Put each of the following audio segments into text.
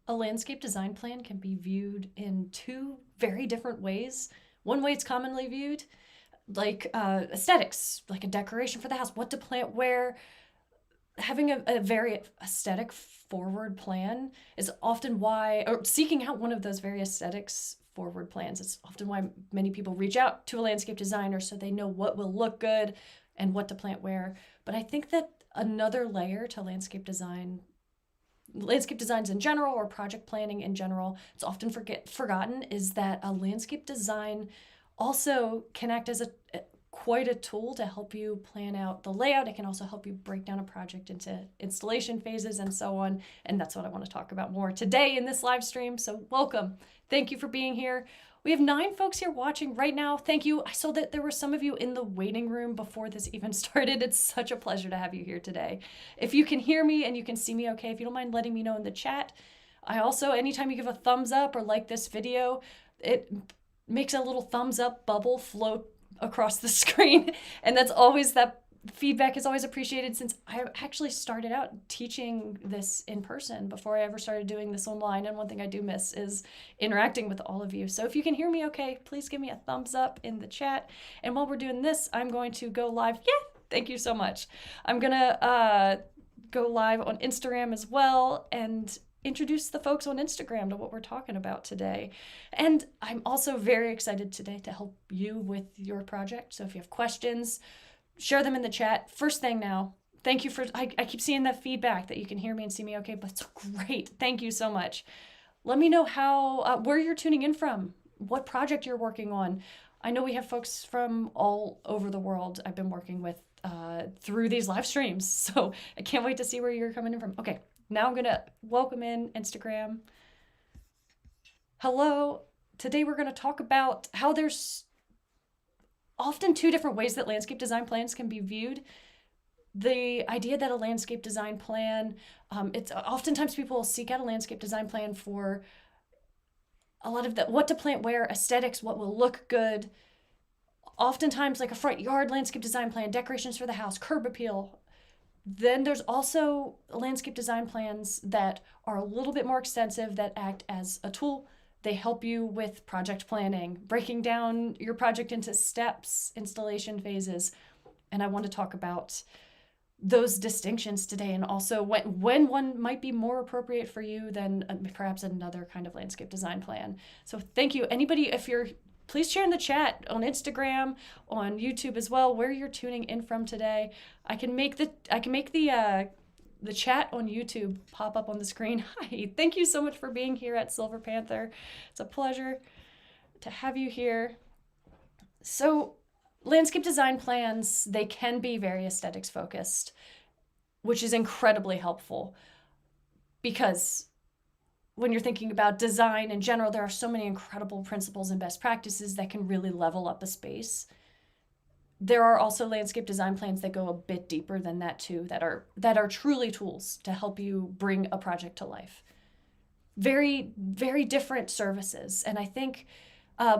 A landscape design plan can be viewed in two very different ways. One way it's commonly viewed, like aesthetics, like a decoration for the house, what to plant where. Having a very aesthetic forward plan is often why, or seeking out one of those very aesthetics forward plans, it's often why many people reach out to a landscape designer so they know what will look good and what to plant where. But I think that another layer to landscape designs in general, or project planning in general, it's often forgotten, is that a landscape design also can act as quite a tool to help you plan out the layout. It can also help you break down a project into installation phases and so on. And that's what I want to talk about more today in this live stream. So welcome. Thank you for being here. We have 9 folks here watching right now. Thank you. I saw that there were some of you in the waiting room before this even started. It's such a pleasure to have you here today. If you can hear me and you can see me okay, if you don't mind letting me know in the chat. I also, anytime you give a thumbs up or like this video, it makes a little thumbs up bubble float across the screen. And that feedback is always appreciated, since I actually started out teaching this in person before I ever started doing this online. And one thing I do miss is interacting with all of you. So if you can hear me okay, please give me a thumbs up in the chat. And while we're doing this, I'm going to go live. Yeah, thank you so much. I'm gonna go live on Instagram as well and introduce the folks on Instagram to what we're talking about today. And I'm also very excited today to help you with your project. So if you have questions, share them in the chat. First thing now, thank you I keep seeing that feedback that you can hear me and see me okay, but it's great. Thank you so much. Let me know where you're tuning in from, what project you're working on. I know we have folks from all over the world I've been working with through these live streams. So I can't wait to see where you're coming in from. Okay. Now I'm going to welcome in Instagram. Hello. Today we're going to talk about how there's often 2 different ways that landscape design plans can be viewed. The idea that a landscape design plan, it's oftentimes people seek out a landscape design plan for a lot of the what to plant where, aesthetics, what will look good. Oftentimes like a front yard landscape design plan, decorations for the house, curb appeal. Then there's also landscape design plans that are a little bit more extensive, that act as a tool. They help you with project planning, breaking down your project into steps, installation phases. And I want to talk about those distinctions today, and also when one might be more appropriate for you than perhaps another kind of landscape design plan. So thank you. Anybody, please share in the chat on Instagram, on YouTube as well, where you're tuning in from today. I can make the chat on YouTube pop up on the screen. Hi, thank you so much for being here at Silver Panther. It's a pleasure to have you here. So landscape design plans, they can be very aesthetics focused, which is incredibly helpful, because when you're thinking about design in general, there are so many incredible principles and best practices that can really level up a space. There are also landscape design plans that go a bit deeper than that too, that are truly tools to help you bring a project to life. Very, very different services. And I think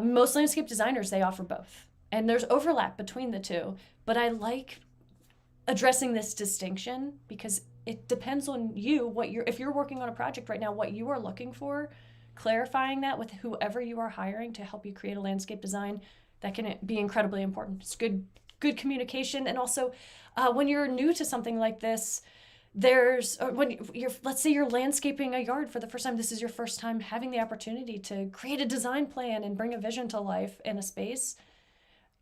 most landscape designers, they offer both. And there's overlap between the two. But I like addressing this distinction because it depends on you, if you're working on a project right now, what you are looking for, clarifying that with whoever you are hiring to help you create a landscape design, that can be incredibly important. It's good communication. And also when you're new to something like this, let's say you're landscaping a yard for the first time, this is your first time having the opportunity to create a design plan and bring a vision to life in a space.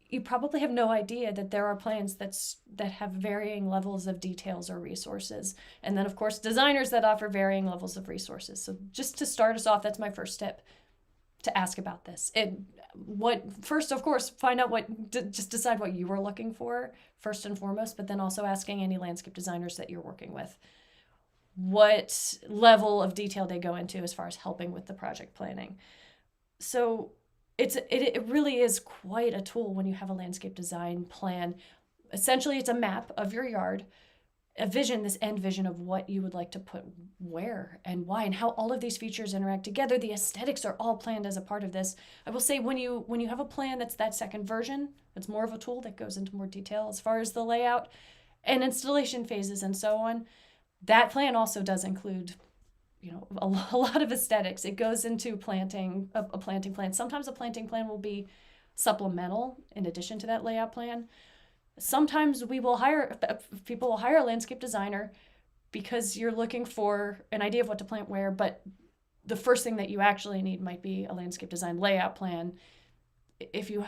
You probably have no idea that there are plans that have varying levels of details or resources. And then, of course, designers that offer varying levels of resources. So just to start us off, that's my first tip, to ask about this. First, of course, just decide what you are looking for first and foremost, but then also asking any landscape designers that you're working with what level of detail they go into as far as helping with the project planning. So it really is quite a tool when you have a landscape design plan. Essentially, it's a map of your yard, this end vision of what you would like to put where and why, and how all of these features interact together. The aesthetics are all planned as a part of this. I will say when you have a plan that's that second version, it's more of a tool that goes into more detail as far as the layout and installation phases and so on. That plan also does include a lot of aesthetics. It goes into planting a planting plan. Sometimes a planting plan will be supplemental in addition to that layout plan. Sometimes people will hire a landscape designer because you're looking for an idea of what to plant where, but the first thing that you actually need might be a landscape design layout plan. If you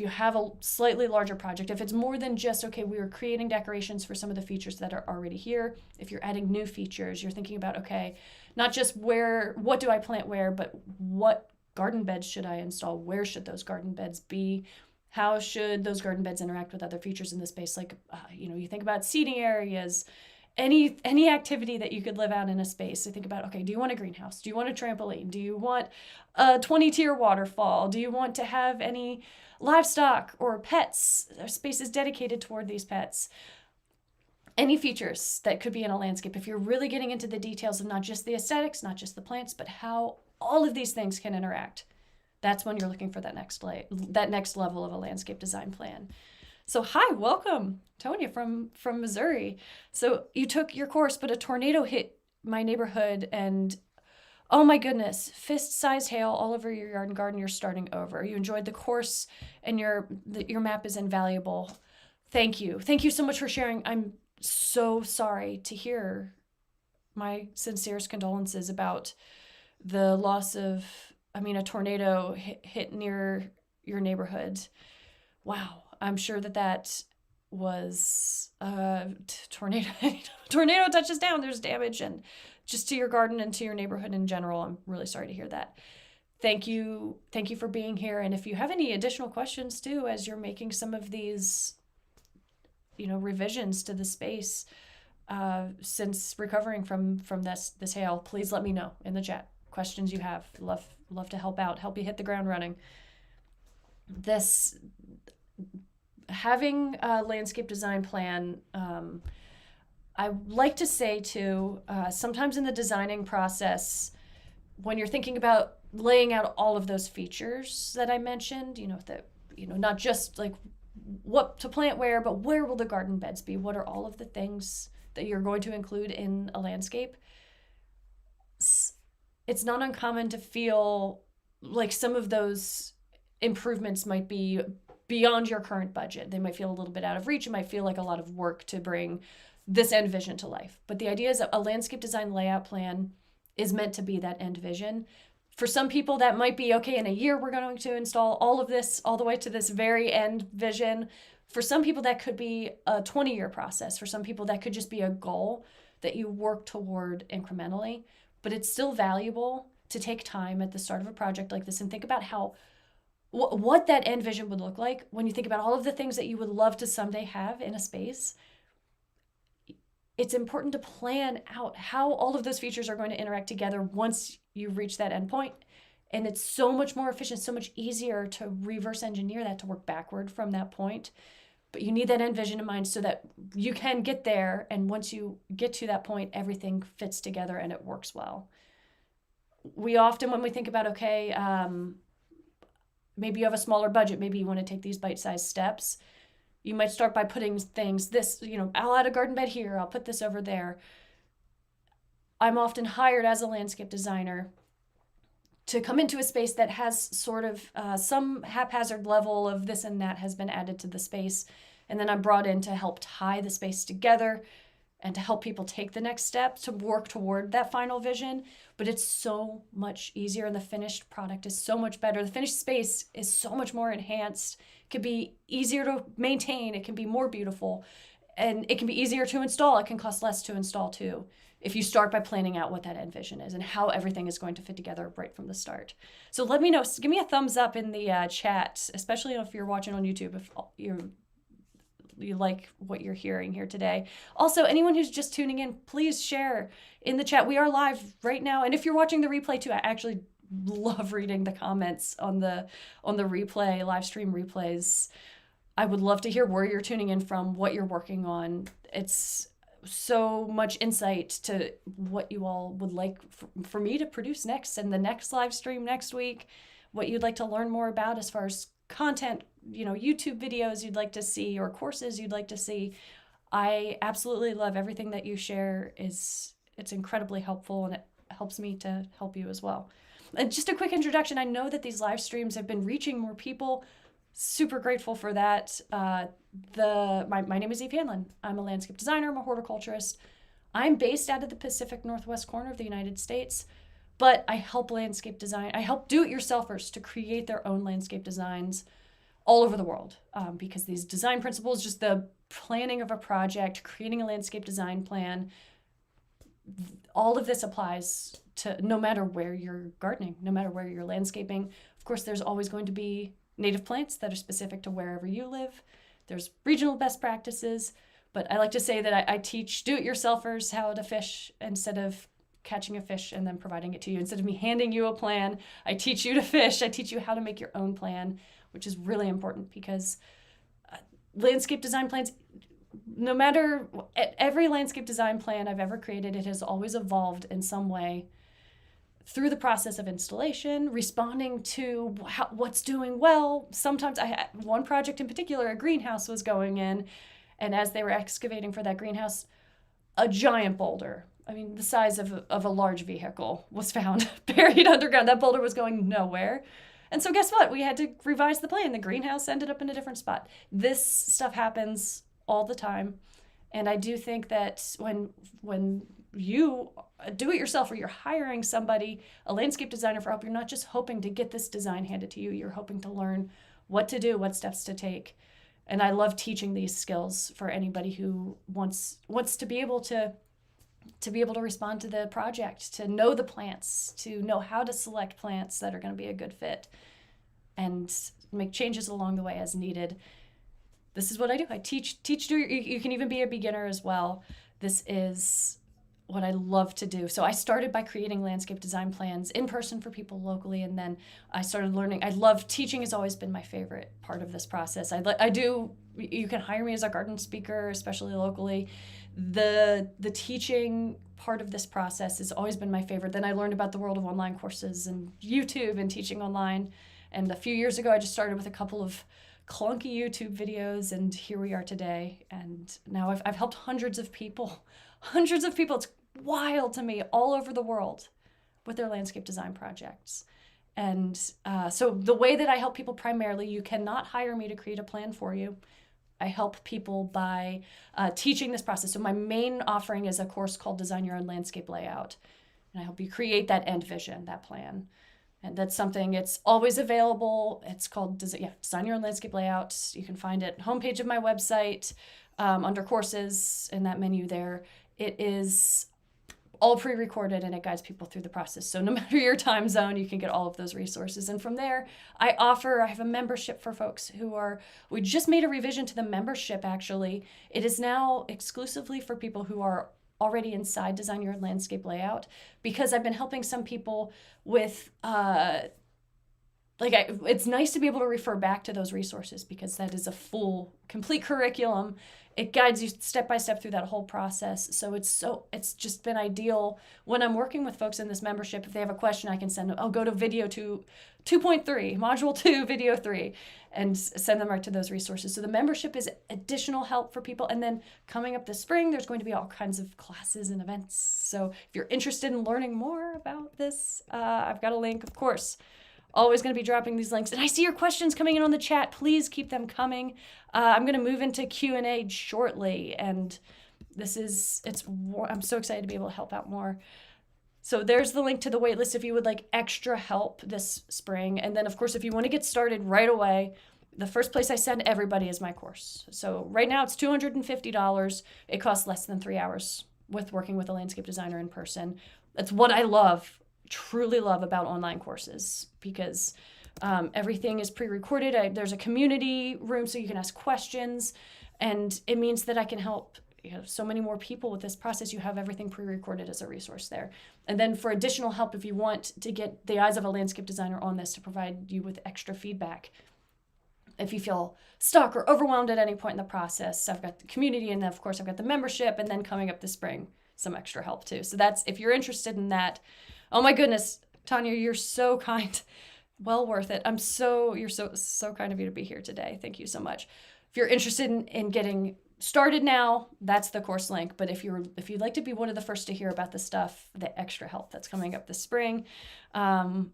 have a slightly larger project, if it's more than just, okay, we are creating decorations for some of the features that are already here. If you're adding new features, you're thinking about, okay, not just what do I plant where, but what garden beds should I install? Where should those garden beds be? How should those garden beds interact with other features in the space? Like, you think about seating areas, any activity that you could live out in a space. So think about, okay, do you want a greenhouse? Do you want a trampoline? Do you want a 20-tier waterfall? Do you want to have any livestock or pets or spaces dedicated toward these pets? Any features that could be in a landscape. If you're really getting into the details of not just the aesthetics, not just the plants, but how all of these things can interact, that's when you're looking for that next level of a landscape design plan. So hi, welcome, Tonya from Missouri. So you took your course, but a tornado hit my neighborhood and oh my goodness, fist-sized hail all over your yard and garden, you're starting over. You enjoyed the course and your map is invaluable. Thank you. Thank you so much for sharing. I'm so sorry to hear. My sincerest condolences about the loss of, a tornado hit near your neighborhood. Wow. I'm sure that was tornado. Tornado touches down, there's damage, and just to your garden and to your neighborhood in general. I'm really sorry to hear that. Thank you for being here. And if you have any additional questions too, as you're making some of these, revisions to the space since recovering from this hail, please let me know in the chat. Questions you have, love to help out, help you hit the ground running. Having a landscape design plan, I like to say too, sometimes in the designing process, when you're thinking about laying out all of those features that I mentioned, not just like what to plant where, but where will the garden beds be? What are all of the things that you're going to include in a landscape? It's not uncommon to feel like some of those improvements might be beyond your current budget. They might feel a little bit out of reach. It might feel like a lot of work to bring this end vision to life. But the idea is that a landscape design layout plan is meant to be that end vision. For some people, that might be, okay, in a year, we're going to install all of this all the way to this very end vision. For some people, that could be a 20-year process. For some people, that could just be a goal that you work toward incrementally. But it's still valuable to take time at the start of a project like this and think about what that end vision would look like when you think about all of the things that you would love to someday have in a space. It's important to plan out how all of those features are going to interact together once you reach that endpoint. And it's so much more efficient, so much easier to reverse engineer that to work backward from that point. But you need that end vision in mind so that you can get there. And once you get to that point, everything fits together and it works well. We often, when we think about, okay, maybe you have a smaller budget, maybe you want to take these bite-sized steps. You might start by putting things, I'll add a garden bed here, I'll put this over there. I'm often hired as a landscape designer to come into a space that has sort of some haphazard level of this and that has been added to the space. And then I'm brought in to help tie the space together and to help people take the next step to work toward that final vision. But it's so much easier and the finished product is so much better. The finished space is so much more enhanced. It can be easier to maintain. It can be more beautiful. And it can be easier to install. It can cost less to install too, if you start by planning out what that end vision is and how everything is going to fit together right from the start. So let me know. Give me a thumbs up in the chat, especially if you're watching on YouTube, if you like what you're hearing here today. Also, anyone who's just tuning in, please share in the chat. We are live right now. And if you're watching the replay too, I actually love reading the comments on the replay, live stream replays. I would love to hear where you're tuning in from, what you're working on. It's so much insight to what you all would like for me to produce next and the next live stream next week, what you'd like to learn more about as far as content, YouTube videos you'd like to see or courses you'd like to see. I absolutely love everything that you share. It's incredibly helpful and helps me to help you as well. And just a quick introduction, I know that these live streams have been reaching more people. Super grateful for that. My name is Eve Hanlon. I'm a landscape designer. I'm a horticulturist. I'm based out of the Pacific Northwest corner of the United States, but I help I help do-it-yourselfers to create their own landscape designs all over the world, because these design principles, just the planning of a project, creating a landscape design plan, all of this applies to no matter where you're gardening, no matter where you're landscaping. Of course, there's always going to be native plants that are specific to wherever you live. There's regional best practices, but I like to say that I teach do-it-yourselfers how to fish instead of catching a fish and then providing it to you. Instead of me handing you a plan, I teach you to fish. I teach you how to make your own plan, which is really important because landscape design plans, no matter every landscape design plan I've ever created, it has always evolved in some way through the process of installation, responding to what's doing well. Sometimes I had one project in particular, a greenhouse was going in, and as they were excavating for that greenhouse, a giant boulder, I mean, the size of a large vehicle, was found buried underground. That boulder was going nowhere. And so guess what? We had to revise the plan. The greenhouse ended up in a different spot. This stuff happens all the time. And I do think that when you do it yourself or you're hiring somebody, a landscape designer for help, you're not just hoping to get this design handed to you. You're hoping to learn what to do, what steps to take. And I love teaching these skills for anybody who wants to be able to respond to the project, to know the plants, to know how to select plants that are going to be a good fit and make changes along the way as needed. This is what I do. I teach you can even be a beginner as well. This is what I love to do. So I started by creating landscape design plans in person for people locally, and then I started learning. I love teaching, has always been my favorite part of this process. You can hire me as a garden speaker, especially locally. The teaching part of this process has always been my favorite. Then I learned about the world of online courses and YouTube and teaching online. And a few years ago, I just started with a couple of clunky YouTube videos, and here we are today. And now I've helped hundreds of people. It's wild to me, all over the world with their landscape design projects. And so the way that I help people primarily, you cannot hire me to create a plan for you. I help people by teaching this process. So my main offering is a course called Design Your Own Landscape Layout. And I help you create that end vision, that plan. And that's something, it's always available. It's called Design Your Own Landscape Layout. You can find it homepage of my website, under courses in that menu there. It is all pre-recorded and it guides people through the process. So no matter your time zone, you can get all of those resources. And from there, I have a membership for folks we just made a revision to the membership actually. It is now exclusively for people who are already inside Design Your Own Landscape Layout, because I've been helping some people with, it's nice to be able to refer back to those resources because that is a full, complete curriculum. It guides you step by step through that whole process. So it's just been ideal when I'm working with folks in this membership. If they have a question, I can I'll go to video 2.3, module 2, video 3, and send them right to those resources. So the membership is additional help for people. And then coming up this spring, there's going to be all kinds of classes and events. So if you're interested in learning more about this, I've got a link, of course. Always going to be dropping these links. And I see your questions coming in on the chat. Please keep them coming. I'm going to move into Q&A shortly. And I'm so excited to be able to help out more. So there's the link to the waitlist if you would like extra help this spring. And then, of course, if you want to get started right away, the first place I send everybody is my course. So right now it's $250. It costs less than 3 hours with working with a landscape designer in person. That's what I truly love about online courses, because everything is pre-recorded. There's a community room so you can ask questions, and it means that I can help so many more people with this process. You have everything pre-recorded as a resource there. And then for additional help, if you want to get the eyes of a landscape designer on this to provide you with extra feedback, if you feel stuck or overwhelmed at any point in the process, I've got the community, and of course I've got the membership, and then coming up this spring, some extra help too. So that's, if you're interested in that. Oh my goodness, Tanya, you're so kind. Well worth it. You're so kind of you to be here today. Thank you so much. If you're interested in getting started now, that's the course link. But if you'd like to be one of the first to hear about the stuff, the extra help that's coming up this spring, I'm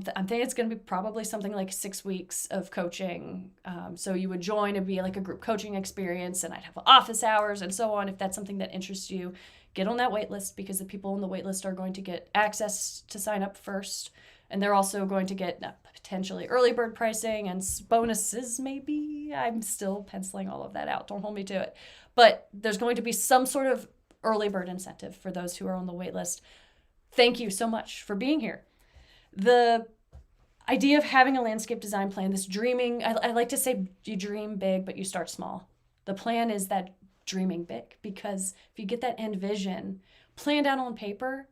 thinking it's going to be probably something like 6 weeks of coaching. So you would join, it'd be like a group coaching experience, and I'd have office hours and so on. If that's something that interests you, get on that wait list, because the people on the wait list are going to get access to sign up first. And they're also going to get potentially early bird pricing and bonuses, maybe. I'm still penciling all of that out. Don't hold me to it. But there's going to be some sort of early bird incentive for those who are on the wait list. Thank you so much for being here. The idea of having a landscape design plan, this dreaming, I like to say you dream big, but you start small. The plan is that dreaming big, because if you get that end vision planned out on paper,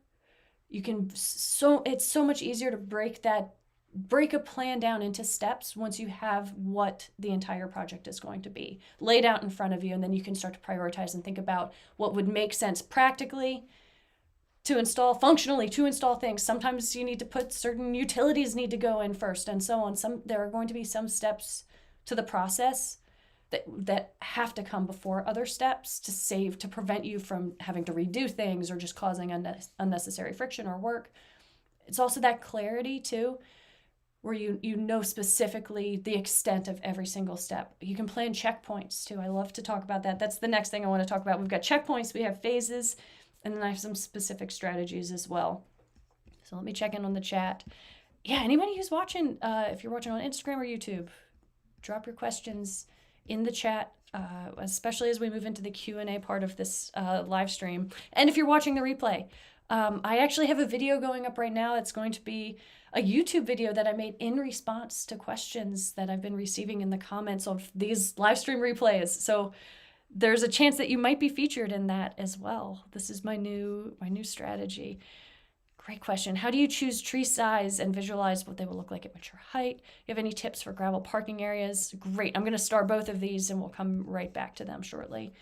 you can, it's so much easier to break a plan down into steps once you have what the entire project is going to be laid out in front of you. And then you can start to prioritize and think about what would make sense practically to install, functionally to install things. Sometimes you need to put certain utilities need to go in first, and so on. There are going to be some steps to the process that have to come before other steps to prevent you from having to redo things or just causing unnecessary friction or work. It's also that clarity too, where you know specifically the extent of every single step. You can plan checkpoints too. I love to talk about that. That's the next thing I want to talk about. We've got checkpoints, we have phases, and then I have some specific strategies as well. So let me check in on the chat. Yeah, anybody who's watching, if you're watching on Instagram or YouTube, drop your questions in the chat, especially as we move into the Q&A part of this live stream. And if you're watching the replay, I actually have a video going up right now. It's going to be a YouTube video that I made in response to questions that I've been receiving in the comments of these live stream replays. So there's a chance that you might be featured in that as well. This is my new strategy. Great question. How do you choose tree size and visualize what they will look like at mature height? You have any tips for gravel parking areas? Great. I'm going to start both of these and we'll come right back to them shortly.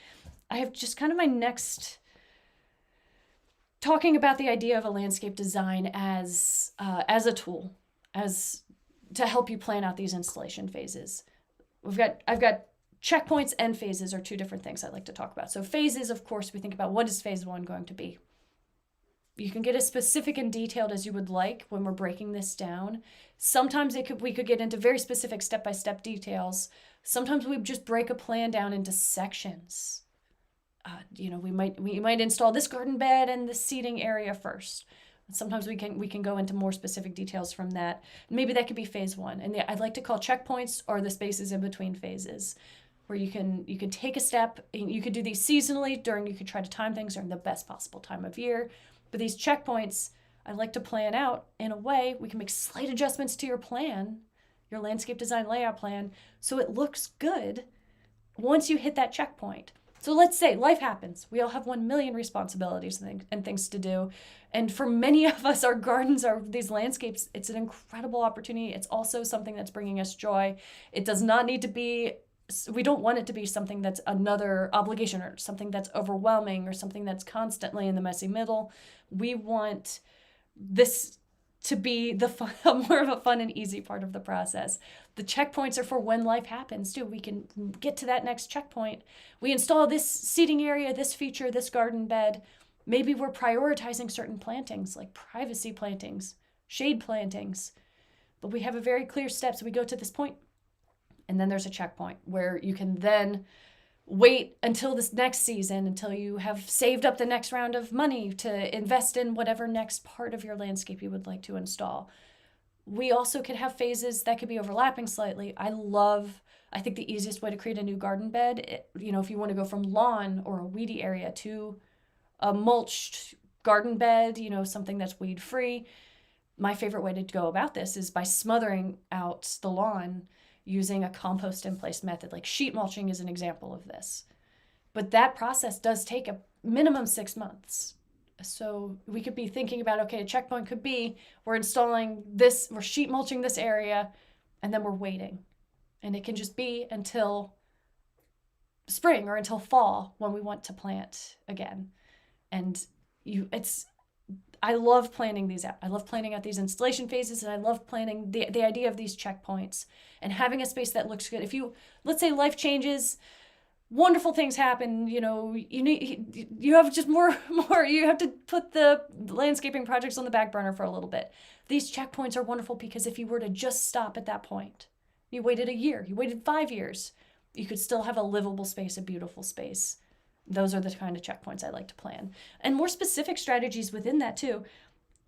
I have just kind of my next talking about the idea of a landscape design as a tool, as to help you plan out these installation phases. I've got checkpoints and phases are two different things I'd like to talk about. So phases, of course, we think about what is phase one going to be. You can get as specific and detailed as you would like when we're breaking this down. Sometimes we could get into very specific step-by-step details. Sometimes we just break a plan down into sections. We might install this garden bed and this seating area first. Sometimes we can go into more specific details from that. Maybe that could be phase one. And I'd like to call checkpoints or the spaces in between phases, where you can take a step. You could do these seasonally you could try to time things during the best possible time of year. But these checkpoints, I like to plan out in a way we can make slight adjustments to your plan, your landscape design layout plan, so it looks good once you hit that checkpoint. So let's say life happens. We all have 1 million responsibilities and things to do. And for many of us, our gardens are these landscapes. It's an incredible opportunity. It's also something that's bringing us joy. It does not need to be, we don't want it to be something that's another obligation or something that's overwhelming or something that's constantly in the messy middle. We want this to be more of a fun and easy part of the process. The checkpoints are for when life happens too. We can get to that next checkpoint. We install this seating area, this feature, this garden bed. Maybe we're prioritizing certain plantings like privacy plantings, shade plantings, but we have a very clear step. So we go to this point, and then there's a checkpoint where you can then wait until this next season, until you have saved up the next round of money to invest in whatever next part of your landscape you would like to install. We also could have phases that could be overlapping slightly. I think the easiest way to create a new garden bed, if you want to go from lawn or a weedy area to a mulched garden bed, something that's weed free. My favorite way to go about this is by smothering out the lawn using a compost in place method. Like sheet mulching is an example of this. But that process does take a minimum 6 months. So we could be thinking about, okay, a checkpoint could be we're installing this, we're sheet mulching this area, and then we're waiting. And it can just be until spring or until fall when we want to plant again. And I love planning these out. I love planning out these installation phases, and I love planning the idea of these checkpoints and having a space that looks good. Let's say life changes, wonderful things happen. You have just more, you have to put the landscaping projects on the back burner for a little bit. These checkpoints are wonderful because if you were to just stop at that point, you waited a year, you waited 5 years, you could still have a livable space, a beautiful space. Those are the kind of checkpoints I like to plan. And more specific strategies within that too,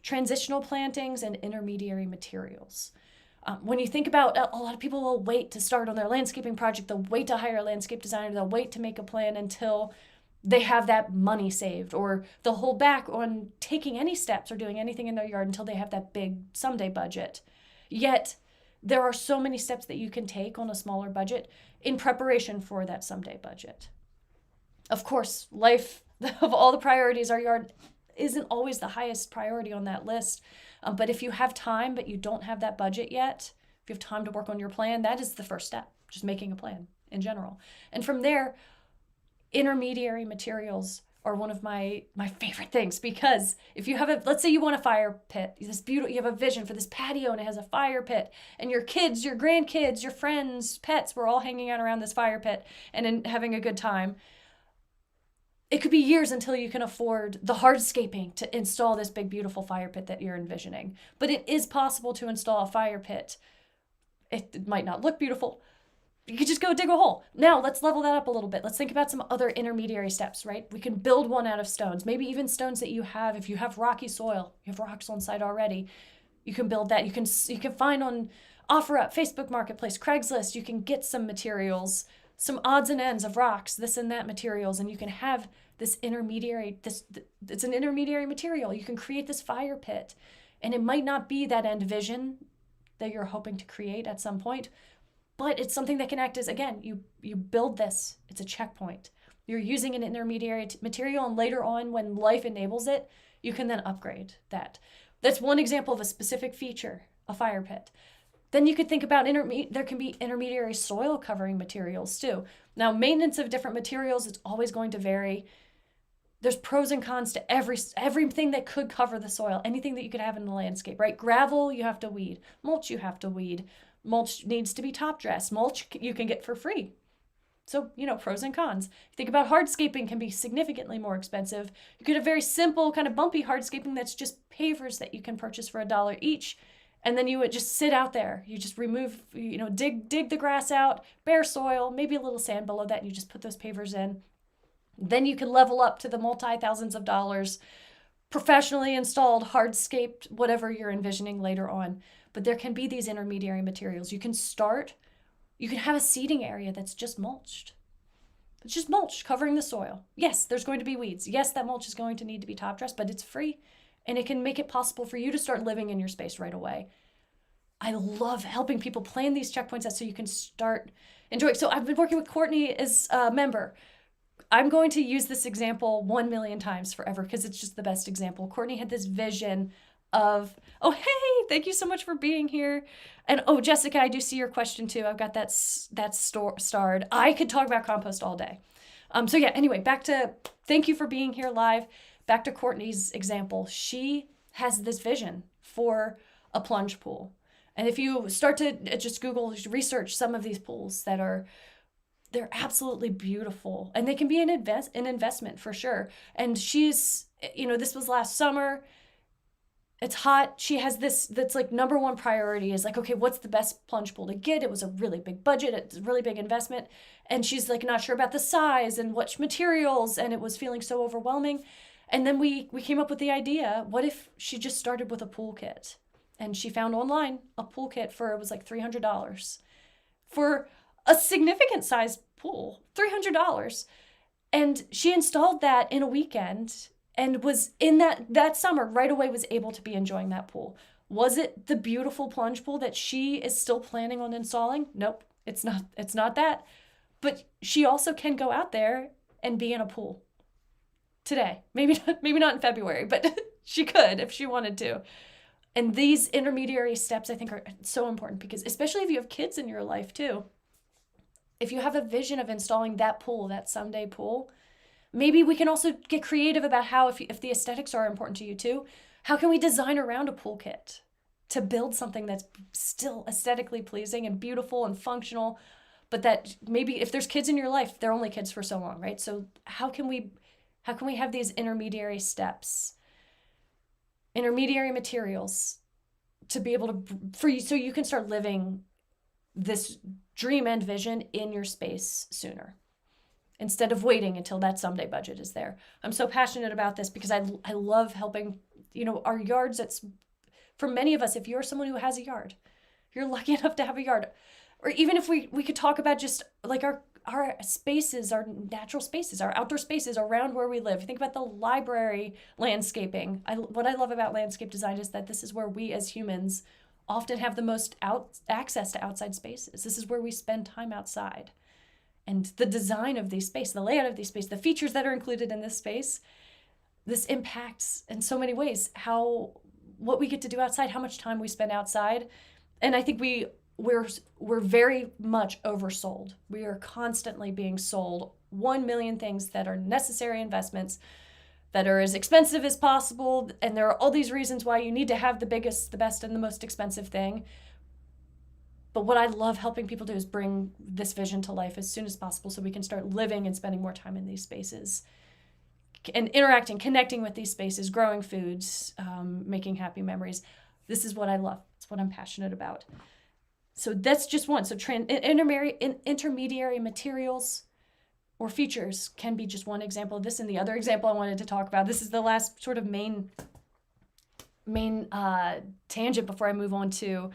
transitional plantings and intermediary materials. When you think about, a lot of people will wait to start on their landscaping project, they'll wait to hire a landscape designer, they'll wait to make a plan until they have that money saved, or they'll hold back on taking any steps or doing anything in their yard until they have that big someday budget. Yet, there are so many steps that you can take on a smaller budget in preparation for that someday budget. Of course, life, of all the priorities, our yard isn't always the highest priority on that list. But if you have time, but you don't have that budget yet, if you have time to work on your plan, that is the first step, just making a plan in general. And from there, intermediary materials are one of my favorite things, because if you have let's say you want a fire pit, you have a vision for this patio and it has a fire pit, and your kids, your grandkids, your friends, pets, we're all hanging out around this fire pit and having a good time. It could be years until you can afford the hardscaping to install this big, beautiful fire pit that you're envisioning. But it is possible to install a fire pit. It might not look beautiful. You could just go dig a hole. Now, let's level that up a little bit. Let's think about some other intermediary steps, right? We can build one out of stones, maybe even stones that you have. If you have rocky soil, you have rocks on site already, you can build that. You can find on OfferUp, Facebook Marketplace, Craigslist, you can get some materials, some odds and ends of rocks, this and that materials, and you can have this intermediary, it's an intermediary material. You can create this fire pit, and it might not be that end vision that you're hoping to create at some point, but it's something that can act as, again, you build this, it's a checkpoint. You're using an intermediary material, and later on, when life enables it, you can then upgrade that. That's one example of a specific feature, a fire pit. Then you could think about there can be intermediary soil covering materials too. Now, maintenance of different materials, it's always going to vary. There's pros and cons to everything that could cover the soil, anything that you could have in the landscape, right? Gravel, you have to weed. Mulch, you have to weed. Mulch needs to be top dressed. Mulch you can get for free. So, pros and cons. You think about hardscaping can be significantly more expensive. You could have very simple, kind of bumpy hardscaping that's just pavers that you can purchase for $1 each. And then you would just sit out there. You just remove, dig the grass out, bare soil, maybe a little sand below that, and you just put those pavers in. Then you can level up to the multi-thousands of dollars, professionally installed, hardscaped, whatever you're envisioning later on. But there can be these intermediary materials. You can have a seeding area that's just mulched. It's just mulch covering the soil. Yes, there's going to be weeds. Yes, that mulch is going to need to be top dressed, but it's free. And it can make it possible for you to start living in your space right away. I love helping people plan these checkpoints out so you can start enjoying. So I've been working with Courtney as a member. I'm going to use this example 1 million times forever because it's just the best example. Courtney had this vision of, oh, hey, thank you so much for being here. And oh, Jessica, I do see your question too. I've got that starred. I could talk about compost all day. So yeah, anyway, back to thank you for being here live. Back to Courtney's example. She has this vision for a plunge pool. And if you start to just Google, research some of these pools they're absolutely beautiful. And they can be an investment for sure. And she's, this was last summer. It's hot. She has this, that's like number one priority is like, okay, what's the best plunge pool to get? It was a really big budget. It's a really big investment. And she's like not sure about the size and what materials. And it was feeling so overwhelming. And then we came up with the idea, what if she just started with a pool kit? And she found online a pool kit it was like $300 for a significant sized pool, $300. And she installed that in a weekend and was in that summer right away was able to be enjoying that pool. Was it the beautiful plunge pool that she is still planning on installing? Nope, it's not that. But she also can go out there and be in a pool today. Maybe not in February, but she could if she wanted to. And these intermediary steps I think are so important because especially if you have kids in your life too, if you have a vision of installing that pool, that someday pool, maybe we can also get creative about how, if the aesthetics are important to you too, how can we design around a pool kit to build something that's still aesthetically pleasing and beautiful and functional, but that maybe if there's kids in your life, they're only kids for so long, right? So how can we have these intermediary steps, intermediary materials to be able to, for you, so you can start living this dream and vision in your space sooner, instead of waiting until that someday budget is there. I'm so passionate about this because I love helping, our yards. It's for many of us, if you're someone who has a yard, you're lucky enough to have a yard, or even if we could talk about just like our spaces, our natural spaces, our outdoor spaces around where we live. Think about the library landscaping. What I love about landscape design is that this is where we as humans often have the most access to outside spaces. This is where we spend time outside. And the design of these spaces, the layout of these spaces, the features that are included in this space, this impacts in so many ways what we get to do outside, how much time we spend outside. And I think we're very much oversold. We are constantly being sold 1 million things that are necessary investments that are as expensive as possible. And there are all these reasons why you need to have the biggest, the best, and the most expensive thing. But what I love helping people do is bring this vision to life as soon as possible so we can start living and spending more time in these spaces and interacting, connecting with these spaces, growing foods, making happy memories. This is what I love. It's what I'm passionate about. So that's just one. So intermediary materials or features can be just one example of this. And the other example I wanted to talk about, this is the last sort of main tangent before I move on to,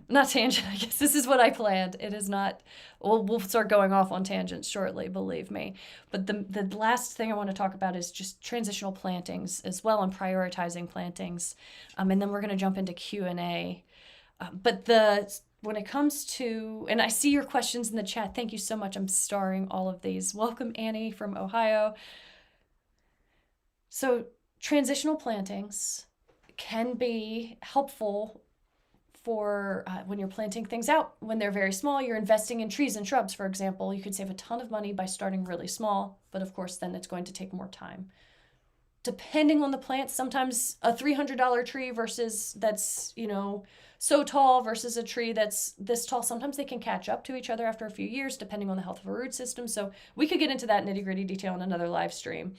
not tangent, I guess this is what I planned. It is not, we'll start going off on tangents shortly, believe me. But the last thing I want to talk about is just transitional plantings as well, and prioritizing plantings. And then we're going to jump into Q&A. When it comes to, and I see your questions in the chat. Thank you so much. I'm starring all of these. Welcome, Annie from Ohio. So transitional plantings can be helpful for when you're planting things out. When they're very small, you're investing in trees and shrubs, for example. You could save a ton of money by starting really small, but of course, then it's going to take more time. Depending on the plant, sometimes a $300 tree versus that's, so tall versus a tree that's this tall, sometimes they can catch up to each other after a few years, depending on the health of a root system. So we could get into that nitty-gritty detail in another live stream.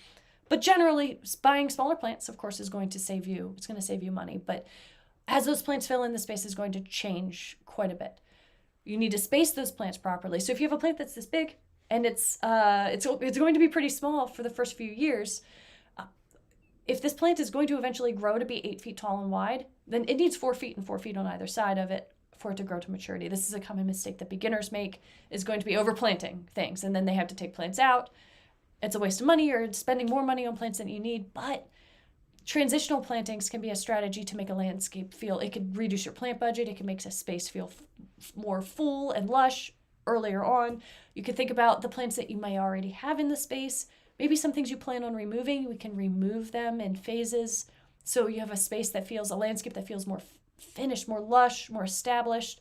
But generally, buying smaller plants, of course, is going to save you. It's going to save you money. But as those plants fill in, the space is going to change quite a bit. You need to space those plants properly. So if you have a plant that's this big and it's going to be pretty small for the first few years, if this plant is going to eventually grow to be 8 feet tall and wide, then it needs 4 feet and 4 feet on either side of it for it to grow to maturity. This is a common mistake that beginners make, is going to be overplanting things, and then they have to take plants out. It's a waste of money, or spending more money on plants than you need. But transitional plantings can be a strategy to make a landscape it could reduce your plant budget. It can make a space feel more full and lush earlier on. You could think about the plants that you may already have in the space. Maybe some things you plan on removing, we can remove them in phases. So you have a landscape that feels more finished, more lush, more established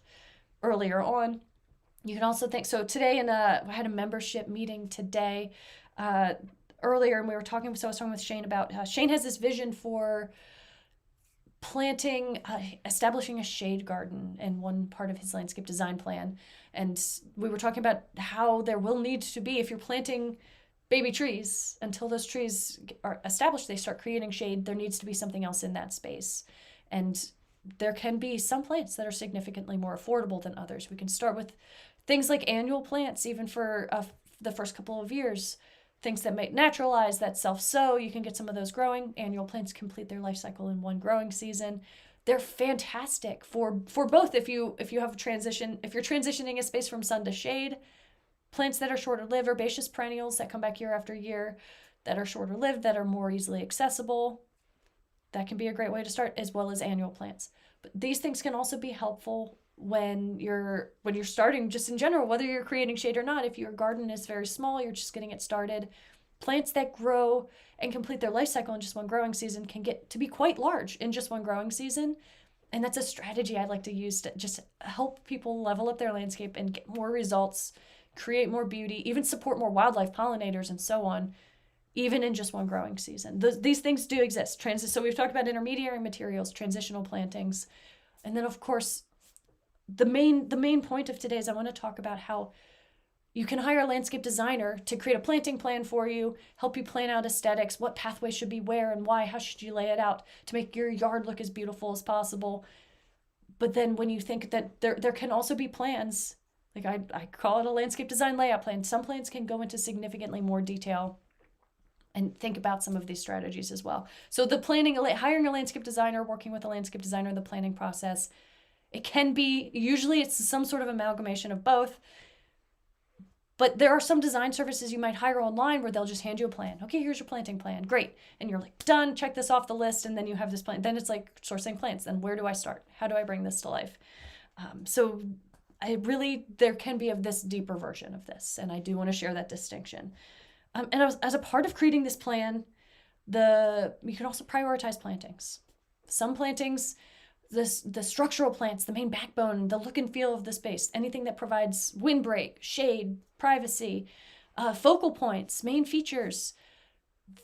earlier on. You can also think, so today I had a membership meeting today earlier, and I was talking with Shane about how Shane has this vision for establishing a shade garden in one part of his landscape design plan. And we were talking about how there will need to be, if you're planting baby trees, until those trees are established, they start creating shade, there needs to be something else in that space. And there can be some plants that are significantly more affordable than others. We can start with things like annual plants, even for the first couple of years. Things that might naturalize, that self-sow, you can get some of those growing. Annual plants complete their life cycle in one growing season. They're fantastic for both. If you have if you're transitioning a space from sun to shade, plants that are shorter lived, herbaceous perennials that come back year after year, that are shorter lived, that are more easily accessible, that can be a great way to start, as well as annual plants. But these things can also be helpful when you're starting, just in general, whether you're creating shade or not. If your garden is very small, you're just getting it started, plants that grow and complete their life cycle in just one growing season can get to be quite large in just one growing season. And that's a strategy I like to use to just help people level up their landscape and get more results, create more beauty, even support more wildlife, pollinators, and so on, even in just one growing season. These things do exist. So we've talked about intermediary materials, transitional plantings, and then of course, the main point of today is I want to talk about how You can hire a landscape designer to create a planting plan for you, help you plan out aesthetics, what pathway should be where and why, how should you lay it out to make your yard look as beautiful as possible. But then when you think that there can also be plans, like I call it a landscape design layout plan. Some plans can go into significantly more detail and think about some of these strategies as well. So the planning, hiring a landscape designer, working with a landscape designer in the planning process, it can be, usually it's some sort of amalgamation of both. But there are some design services you might hire online where they'll just hand you a plan. Okay, here's your planting plan. Great. And you're like, done, check this off the list. And then you have this plan. Then it's like sourcing plants. Then where do I start? How do I bring this to life? So there can be this deeper version of this. And I do want to share that distinction. And as a part of creating this plan, you can also prioritize plantings. Some plantings, the structural plants, the main backbone, the look and feel of the space, anything that provides windbreak, shade, privacy, focal points, main features.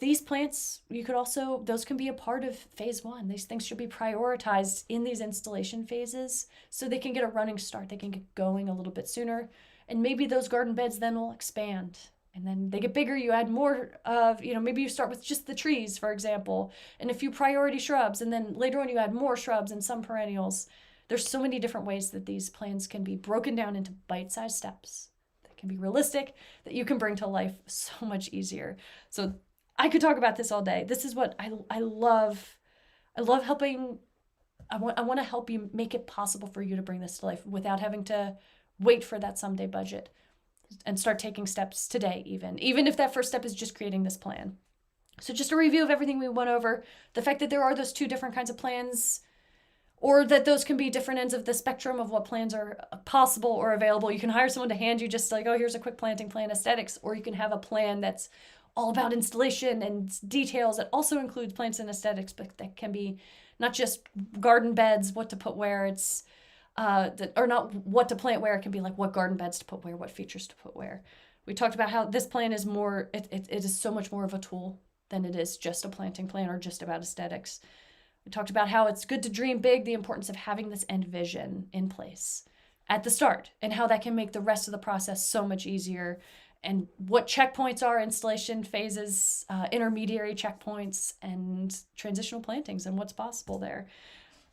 These plants, those can be a part of phase 1. These things should be prioritized in these installation phases so they can get a running start. They can get going a little bit sooner. And maybe those garden beds then will expand. And then they get bigger, you add more of, maybe you start with just the trees, for example, and a few priority shrubs, and then later on you add more shrubs and some perennials. There's so many different ways that these plans can be broken down into bite-sized steps that can be realistic, that you can bring to life so much easier. So I could talk about this all day. This is what I love. I love helping. I want to help you make it possible for you to bring this to life without having to wait for that someday budget. And start taking steps today, even if that first step is just creating this plan. So just a review of everything we went over, the fact that there are those two different kinds of plans, or that those can be different ends of the spectrum of what plans are possible or available. You can hire someone to hand you just like, oh, here's a quick planting plan, aesthetics, or you can have a plan that's all about installation and details that also includes plants and aesthetics, but that can be not just garden beds, what to put where, it's or not what to plant where. It can be like what garden beds to put where, what features to put where. We talked about how this plan is more, it is so much more of a tool than it is just a planting plan or just about aesthetics. We talked about how it's good to dream big, the importance of having this end vision in place at the start, and how that can make the rest of the process so much easier, and what checkpoints are, installation phases, intermediary checkpoints, and transitional plantings, and what's possible there.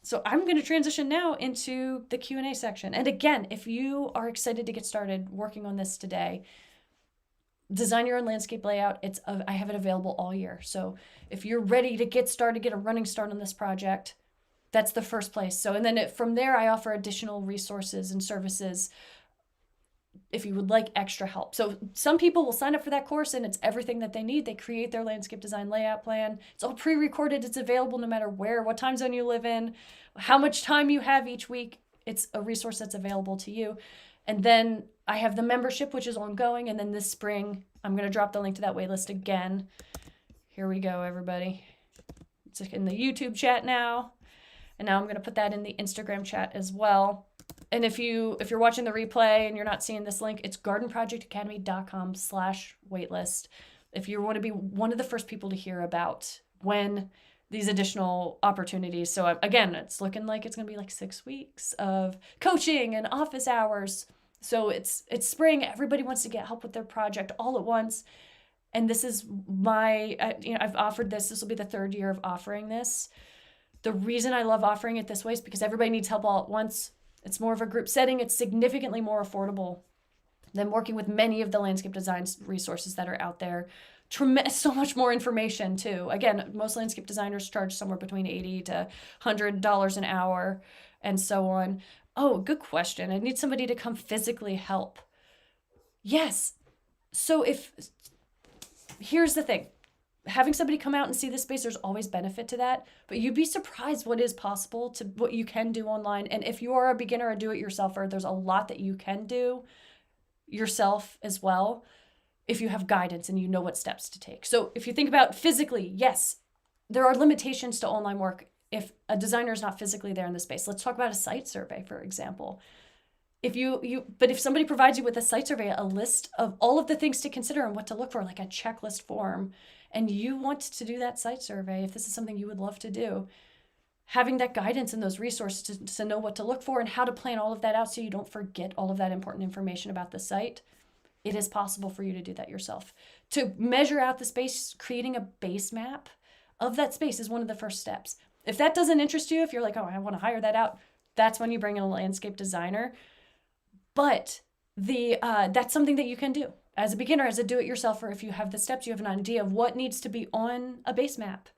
So I'm going to transition now into the Q&A section. And again, if you are excited to get started working on this today, design your own landscape layout. I have it available all year. So if you're ready to get started, get a running start on this project, that's the first place. So, and then from there, I offer additional resources and services if you would like extra help. So some people will sign up for that course and it's everything that they need. They create their landscape design layout plan. It's all pre-recorded. It's available no matter where, what time zone you live in, how much time you have each week. It's a resource that's available to you. And then I have the membership, which is ongoing. And then this spring, I'm going to drop the link to that waitlist again. Here we go, everybody. It's in the YouTube chat now. And now I'm going to put that in the Instagram chat as well. And if you're watching the replay and you're not seeing this link, it's gardenprojectacademy.com/waitlist. If you want to be one of the first people to hear about when these additional opportunities. So again, it's looking like it's going to be like 6 weeks of coaching and office hours. So it's spring. Everybody wants to get help with their project all at once. And this is I've offered this. This will be the 3rd year of offering this. The reason I love offering it this way is because everybody needs help all at once. It's more of a group setting. It's significantly more affordable than working with many of the landscape design resources that are out there. So much more information too. Again, most landscape designers charge somewhere between $80 to $100 an hour and so on. Oh, good question. I need somebody to come physically help. Yes. So here's the thing. Having somebody come out and see the space, there's always benefit to that, but you'd be surprised what is possible to what you can do online. And if you are a beginner or do-it-yourselfer, there's a lot that you can do yourself as well if you have guidance and you know what steps to take. So if you think about physically, yes, there are limitations to online work if a designer is not physically there in the space. Let's talk about a site survey, for example. But if somebody provides you with a site survey, a list of all of the things to consider and what to look for, like a checklist form, and you want to do that site survey, if this is something you would love to do, having that guidance and those resources to know what to look for and how to plan all of that out so you don't forget all of that important information about the site it is possible for you to do that yourself. To measure out the space, creating a base map of that space is one of the first steps. If that doesn't interest you, if you're like, oh, I want to hire that out, that's when you bring in a landscape designer. But that's something that you can do as a beginner, as a do-it-yourselfer. If you have the steps, you have an idea of what needs to be on a base map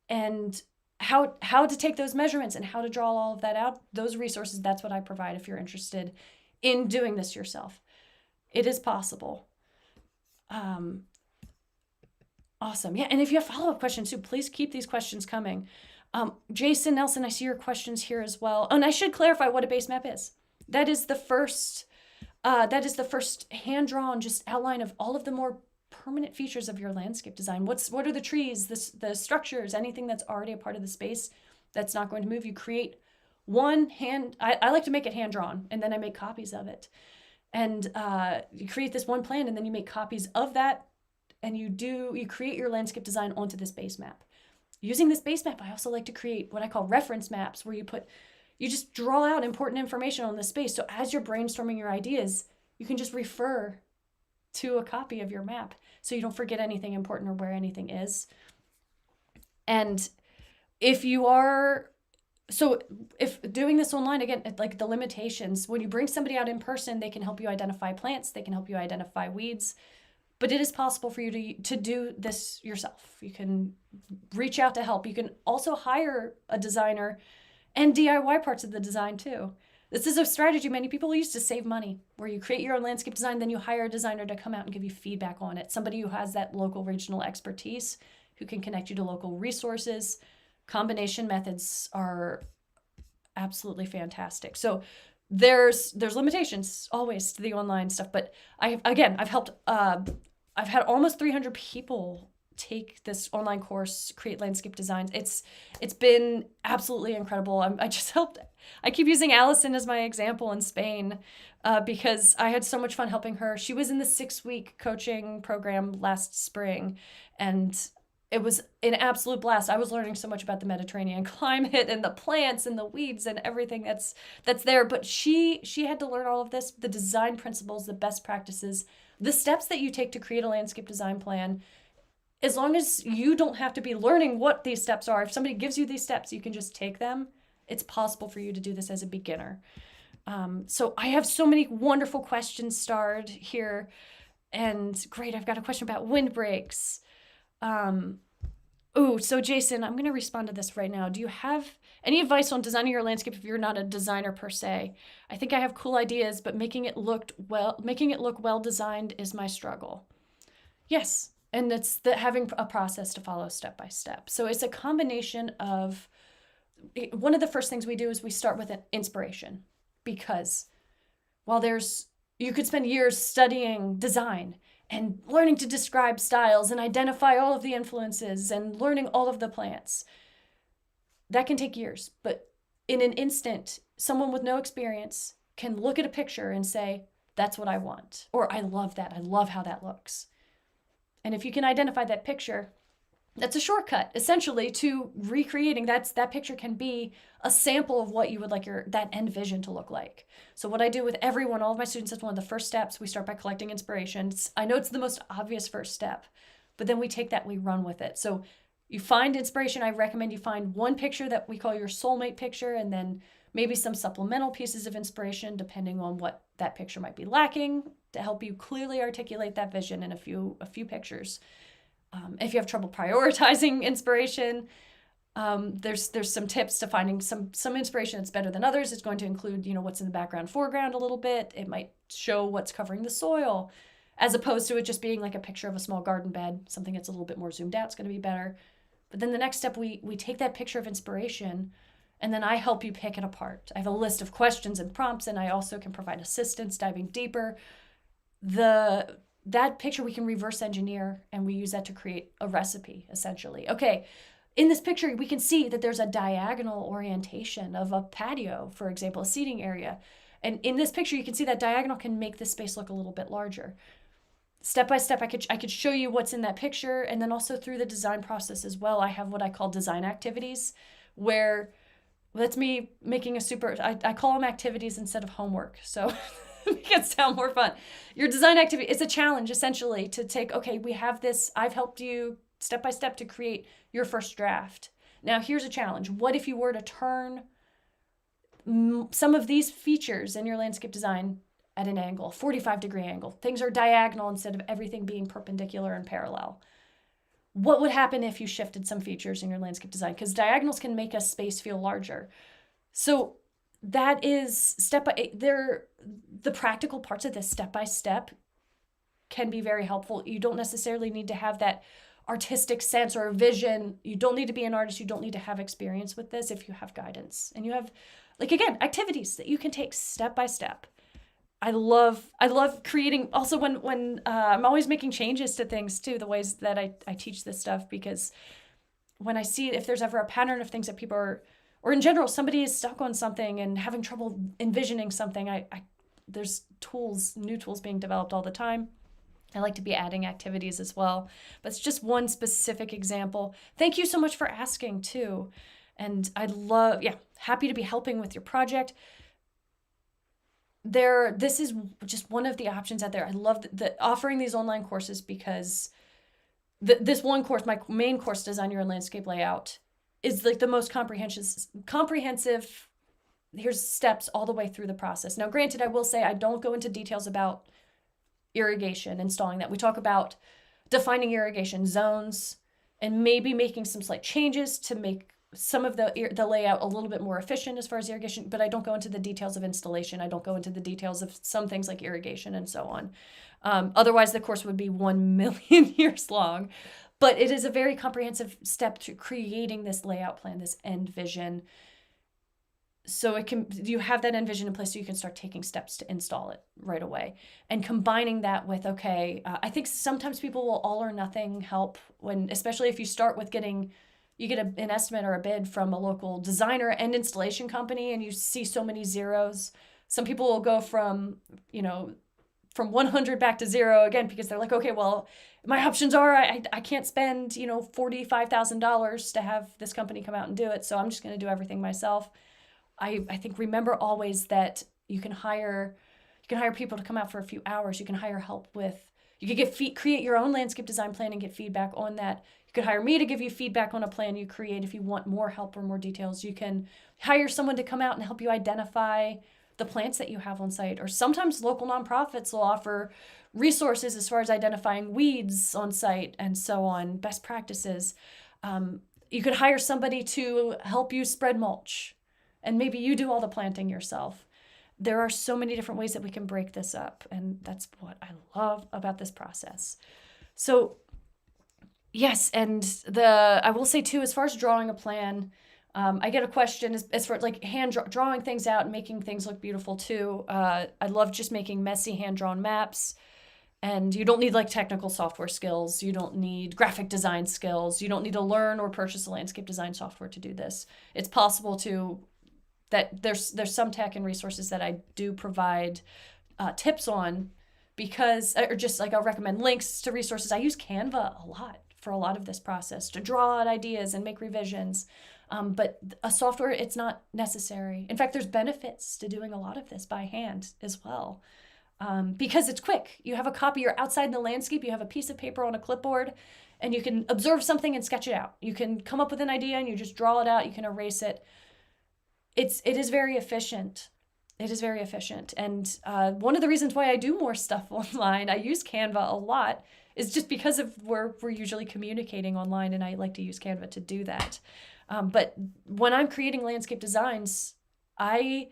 and how to take those measurements and how to draw all of that out. Those resources, that's what I provide if you're interested in doing this yourself. It is possible. Awesome. Yeah, and if you have follow-up questions too, please keep these questions coming. Jason Nelson, I see your questions here as well. Oh, and I should clarify what a base map is. That is the first hand-drawn just outline of all of the more permanent features of your landscape design. What are the trees, the structures, anything that's already a part of the space that's not going to move. You create one I like to make it hand-drawn, and then I make copies of it. And you create this one plan, and then you make copies of that, and you create your landscape design onto this base map. Using this base map, I also like to create what I call reference maps, where you just draw out important information on the space. So as you're brainstorming your ideas, you can just refer to a copy of your map so you don't forget anything important or where anything is. And if doing this online, again, like the limitations, when you bring somebody out in person, they can help you identify plants, they can help you identify weeds, but it is possible for you to do this yourself. You can reach out to help. You can also hire a designer and DIY parts of the design too. This is a strategy many people use to save money, where you create your own landscape design, then you hire a designer to come out and give you feedback on it. Somebody who has that local regional expertise, who can connect you to local resources. Combination methods are absolutely fantastic. So there's limitations always to the online stuff, but I've helped, I've had almost 300 people take this online course, create landscape designs. It's been absolutely incredible. I keep using Allison as my example in Spain because I had so much fun helping her. She was in the 6-week coaching program last spring, and it was an absolute blast. I was learning so much about the Mediterranean climate and the plants and the weeds and everything that's there. But she had to learn all of this, the design principles, the best practices, the steps that you take to create a landscape design plan. As long as you don't have to be learning what these steps are, if somebody gives you these steps, you can just take them. It's possible for you to do this as a beginner. So I have so many wonderful questions starred here. And great, I've got a question about windbreaks. So Jason, I'm going to respond to this right now. Do you have any advice on designing your landscape if you're not a designer per se? I think I have cool ideas, but making it look well designed is my struggle. Yes. And it's having a process to follow step by step. So it's a combination of, one of the first things we do is we start with an inspiration, because while you could spend years studying design and learning to describe styles and identify all of the influences and learning all of the plants, that can take years. But in an instant, someone with no experience can look at a picture and say, that's what I want. Or I love that. I love how that looks. And if you can identify that picture, that's a shortcut essentially to recreating. That picture can be a sample of what you would like that end vision to look like. So what I do with everyone, all of my students, is one of the first steps. We start by collecting inspiration. I know it's the most obvious first step, but then we take that, we run with it. So you find inspiration. I recommend you find one picture that we call your soulmate picture, and then maybe some supplemental pieces of inspiration depending on what that picture might be lacking, to help you clearly articulate that vision in a few pictures. If you have trouble prioritizing inspiration, there's some tips to finding some inspiration that's better than others. It's going to include, what's in the background, foreground a little bit. It might show what's covering the soil, as opposed to it just being like a picture of a small garden bed. Something that's a little bit more zoomed out is going to be better. But then the next step, we take that picture of inspiration, and then I help you pick it apart. I have a list of questions and prompts, and I also can provide assistance diving deeper. That picture we can reverse engineer, and we use that to create a recipe, essentially. Okay, in this picture, we can see that there's a diagonal orientation of a patio, for example, a seating area. And in this picture, you can see that diagonal can make this space look a little bit larger. Step by step, I could show you what's in that picture, and then also through the design process as well, I have what I call design activities, where that's me making I call them activities instead of homework. So make it sound more fun. Your design activity is a challenge, essentially, to take, okay, we have this, I've helped you step by step to create your first draft. Now, here's a challenge. What if you were to turn some of these features in your landscape design at an angle, 45-degree angle? Things are diagonal instead of everything being perpendicular and parallel. What would happen if you shifted some features in your landscape design? Because diagonals can make a space feel larger. So that is the practical parts of this step by step can be very helpful. You don't necessarily need to have that artistic sense or vision. You don't need to be an artist. You don't need to have experience with this if you have guidance and you have, like, again, activities that you can take step by step. I love creating, also when I'm always making changes to things too, the ways that I teach this stuff, because when I see if there's ever a pattern of things that people are, or in general, somebody is stuck on something and having trouble envisioning something, there's new tools being developed all the time. I like to be adding activities as well, but it's just one specific example. Thank you so much for asking too. And happy to be helping with your project. This is just one of the options out there. I love offering these online courses, because this one course, my main course, Design Your Landscape Layout, is like the most comprehensive. Here's steps all the way through the process. Now, granted, I will say I don't go into details about irrigation, installing that. We talk about defining irrigation zones and maybe making some slight changes to make some of the layout a little bit more efficient as far as irrigation, but I don't go into the details of installation. I don't go into the details of some things like irrigation and so on. Otherwise, the course would be 1 million years long. But it is a very comprehensive step to creating this layout plan, this end vision. So you have that end vision in place so you can start taking steps to install it right away. And combining that with, I think sometimes people will all or nothing help especially if you start with you get an estimate or a bid from a local designer and installation company, and you see so many zeros. Some people will go from 100 back to zero again, because they're like, okay, well, my options are I can't spend, $45,000 to have this company come out and do it. So I'm just going to do everything myself. I think remember always that you can hire people to come out for a few hours. You can hire help you could create your own landscape design plan and get feedback on that. You could hire me to give you feedback on a plan you create if you want more help or more details. You can hire someone to come out and help you identify the plants that you have on site. Or sometimes local nonprofits will offer resources as far as identifying weeds on site and so on, best practices. You could hire somebody to help you spread mulch, and maybe you do all the planting yourself. There are so many different ways that we can break this up, and that's what I love about this process. So yes, and I will say too, as far as drawing a plan, I get a question as for like drawing things out and making things look beautiful too. I love just making messy hand-drawn maps, and you don't need like technical software skills. You don't need graphic design skills. You don't need to learn or purchase a landscape design software to do this. It's possible that there's some tech and resources that I do provide tips on, or just like I'll recommend links to resources. I use Canva a lot for a lot of this process to draw out ideas and make revisions. But a software, it's not necessary. In fact, there's benefits to doing a lot of this by hand as well, because it's quick. You have a copy, you're outside in the landscape, you have a piece of paper on a clipboard, and you can observe something and sketch it out. You can come up with an idea and you just draw it out. You can erase it. It is very efficient. It is very efficient. And one of the reasons why I do more stuff online, I use Canva a lot, is just because of we're usually communicating online, and I like to use Canva to do that. But when I'm creating landscape designs, I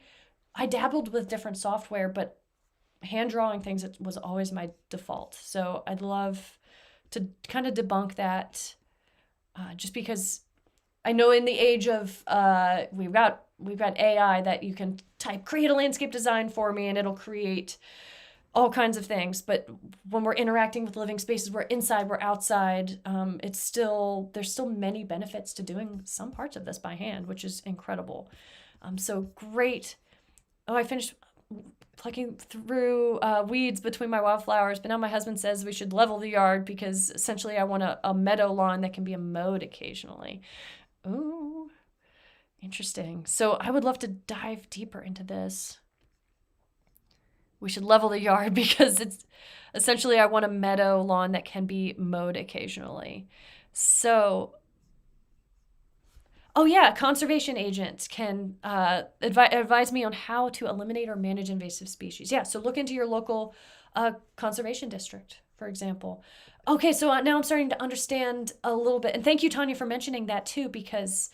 dabbled with different software, but hand drawing things was always my default. So I'd love to kind of debunk that, just because I know in the age of we've got AI that you can create a landscape design for me, and it'll create all kinds of things. But when we're interacting with living spaces, we're inside, we're outside, there's still many benefits to doing some parts of this by hand, which is incredible. So great. Oh, I finished plucking through weeds between my wildflowers, but now my husband says we should level the yard, because essentially I want a meadow lawn that can be mowed occasionally. Ooh, interesting. So I would love to dive deeper into this. We should level the yard because it's essentially, I want a meadow lawn that can be mowed occasionally. So, oh yeah, conservation agents can advise me on how to eliminate or manage invasive species. Yeah, so look into your local conservation district, for example. Okay, so now I'm starting to understand a little bit. And thank you, Tanya, for mentioning that too, because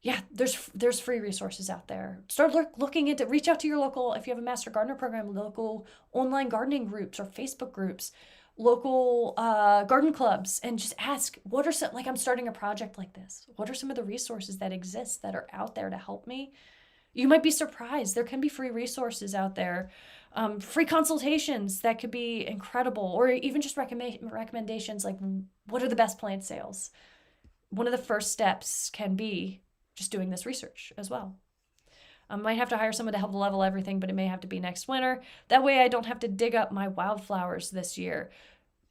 yeah, there's free resources out there. Start looking into, reach out to your local, if you have a Master Gardener program, local online gardening groups or Facebook groups, local garden clubs, and just ask, what are some, like I'm starting a project like this. What are some of the resources that exist that are out there to help me? You might be surprised. There can be free resources out there, free consultations that could be incredible, or even just recommendations like what are the best plant sales. One of the first steps can be just doing this research as well. I might have to hire someone to help level everything, but it may have to be next winter. That way I don't have to dig up my wildflowers this year.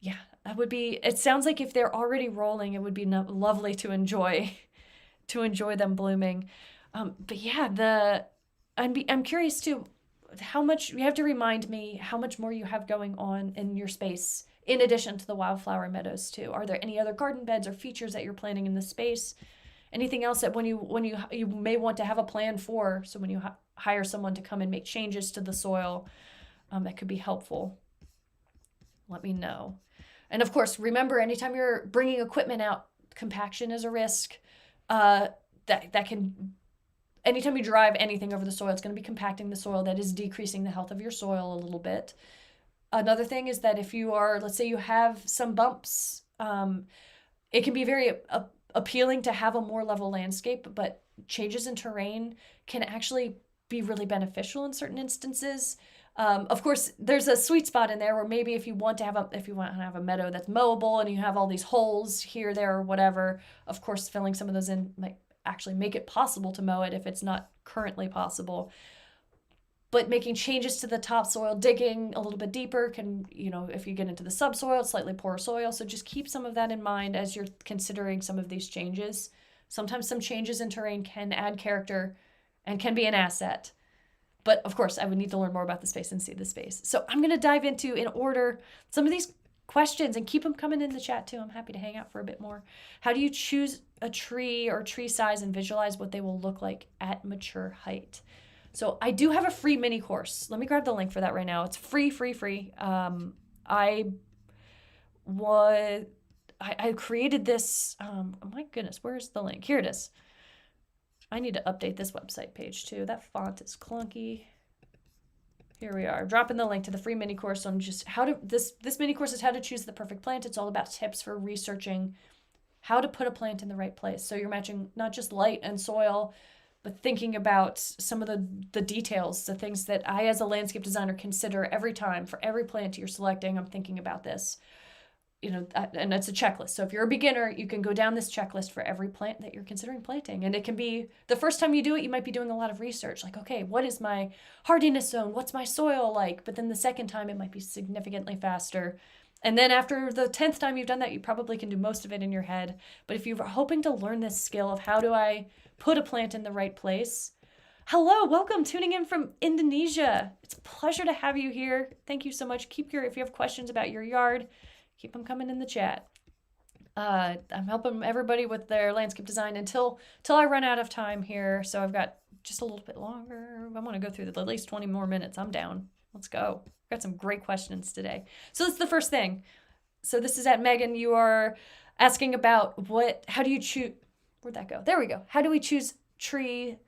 Yeah, that would be, it sounds like if they're already rolling, it would be lovely to enjoy them blooming. But yeah, I'm curious too, how much, you have to remind me how much more you have going on in your space in addition to the wildflower meadows too. Are there any other garden beds or features that you're planning in the space? Anything else that when you may want to have a plan for, so when you hire someone to come and make changes to the soil, that could be helpful. Let me know. And of course, remember, anytime you're bringing equipment out, compaction is a risk. That can, anytime you drive anything over the soil, it's going to be compacting the soil. That is decreasing the health of your soil a little bit. Another thing is that if you are, let's say you have some bumps, it can be very appealing to have a more level landscape, but changes in terrain can actually be really beneficial in certain instances. Of course, there's a sweet spot in there where maybe if you want to have a meadow that's mowable and you have all these holes here, there, or whatever, of course, filling some of those in might actually make it possible to mow it if it's not currently possible. But making changes to the topsoil, digging a little bit deeper can, if you get into the subsoil, slightly poorer soil. So just keep some of that in mind as you're considering some of these changes. Sometimes some changes in terrain can add character and can be an asset. But of course, I would need to learn more about the space and see the space. So I'm going to dive into, in order, some of these questions and keep them coming in the chat too. I'm happy to hang out for a bit more. How do you choose a tree or tree size and visualize what they will look like at mature height? So I do have a free mini course. Let me grab the link for that right now. It's free. I created this. Oh my goodness, where's the link? Here it is. I need to update this website page too. That font is clunky. Here we are, dropping the link to the free mini course on just how to, this mini course is how to choose the perfect plant. It's all about tips for researching how to put a plant in the right place. So you're matching not just light and soil, but thinking about some of the details, the things that I, as a landscape designer, consider every time for every plant you're selecting. I'm thinking about this, and it's a checklist. So if you're a beginner, you can go down this checklist for every plant that you're considering planting. And it can be, the first time you do it, you might be doing a lot of research, like, okay, what is my hardiness zone? What's my soil like? But then the second time, it might be significantly faster. And then after the 10th time you've done that, you probably can do most of it in your head. But if you're hoping to learn this skill of how do I put a plant in the right place, hello, welcome, tuning in from Indonesia. It's a pleasure to have you here. Thank you so much. If you have questions about your yard, keep them coming in the chat. I'm helping everybody with their landscape design until I run out of time here. So I've got just a little bit longer. I want to go through at least 20 more minutes. I'm down. Let's go. I've got some great questions today. So that's the first thing. So this is at Megan. You are asking about how do you choose, where'd that go? There we go. How do we choose tree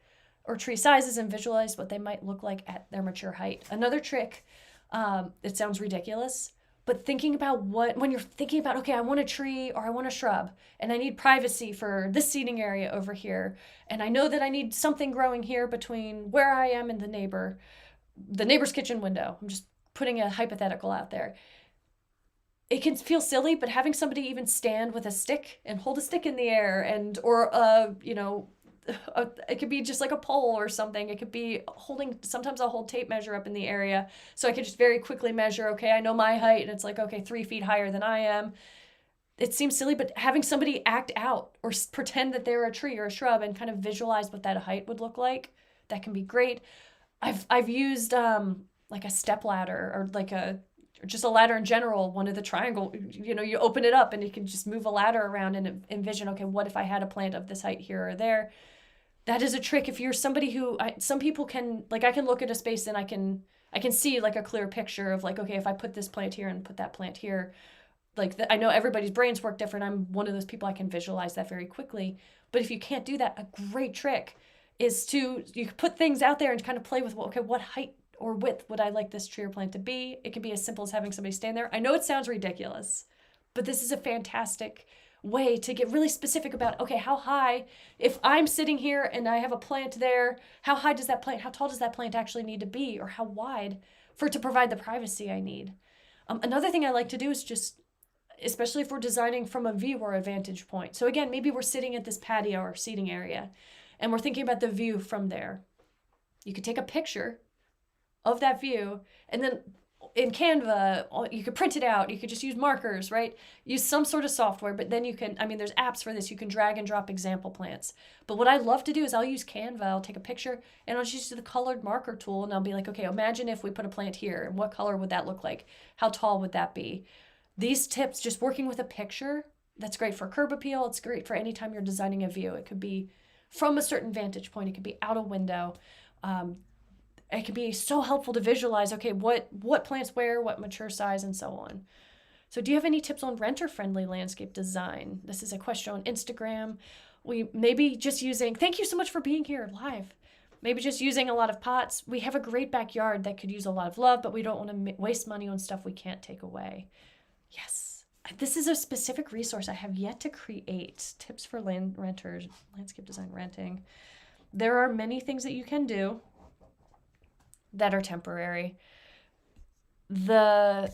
sizes and visualize what they might look like at their mature height? Another trick, it sounds ridiculous, but thinking about when you're thinking about, okay, I want a tree or I want a shrub and I need privacy for this seating area over here. And I know that I need something growing here between where I am and the neighbor's kitchen window. I'm just putting a hypothetical out there. It can feel silly, but having somebody even stand with a stick and hold a stick in the air it could be just like a pole or something. It could be sometimes I'll hold tape measure up in the area. So I could just very quickly measure, okay, I know my height and it's like, okay, 3 feet higher than I am. It seems silly, but having somebody act out or pretend that they're a tree or a shrub and kind of visualize what that height would look like, that can be great. I've used, like a step ladder or like just a ladder in general, one of the triangle, you open it up and you can just move a ladder around and envision, okay, what if I had a plant of this height here or there? That is a trick. If you're somebody who, some people can, like, I can look at a space and I can see like a clear picture of like, okay, if I put this plant here and put that plant here, like I know everybody's brains work different. I'm one of those people, I can visualize that very quickly. But if you can't do that, a great trick is you can put things out there and kind of play with, well, okay, what height or width would I like this tree or plant to be? It can be as simple as having somebody stand there. I know it sounds ridiculous, but this is a fantastic way to get really specific about, okay, how high, if I'm sitting here and I have a plant there, how tall does that plant actually need to be, or how wide for it to provide the privacy I need? Another thing I like to do is just, especially if we're designing from a view or a vantage point. So again, maybe we're sitting at this patio or seating area and we're thinking about the view from there. You could take a picture of that view, and then in Canva, you could print it out. You could just use markers, right? Use some sort of software, but then you can, there's apps for this. You can drag and drop example plants. But what I love to do is I'll use Canva. I'll take a picture and I'll just use the colored marker tool and I'll be like, okay, imagine if we put a plant here and what color would that look like? How tall would that be? These tips, just working with a picture, that's great for curb appeal. It's great for anytime you're designing a view. It could be from a certain vantage point. It could be out a window. It can be so helpful to visualize, okay, what plants where, what mature size, and so on. So do you have any tips on renter-friendly landscape design? This is a question on Instagram. We maybe just using, thank you so much for being here live. Maybe just using a lot of pots. We have a great backyard that could use a lot of love, but we don't want to waste money on stuff we can't take away. Yes, this is a specific resource I have yet to create. Tips for renters, landscape design renting. There are many things that you can do that are temporary. So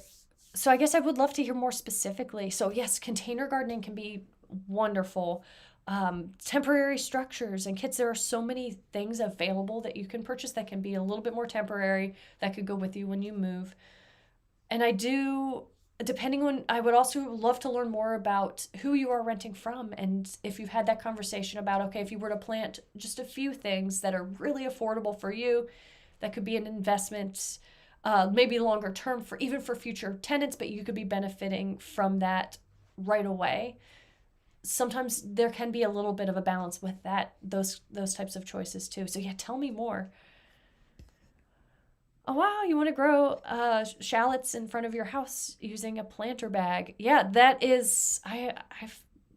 I guess I would love to hear more specifically. So yes, container gardening can be wonderful. Temporary structures and kits, there are so many things available that you can purchase that can be a little bit more temporary, that could go with you when you move. And I would also love to learn more about who you are renting from, and if you've had that conversation about, okay, if you were to plant just a few things that are really affordable for you, that could be an investment, maybe longer term even for future tenants, but you could be benefiting from that right away. Sometimes there can be a little bit of a balance with those types of choices too. So yeah, tell me more. Oh wow, you want to grow shallots in front of your house using a planter bag? Yeah, that is. I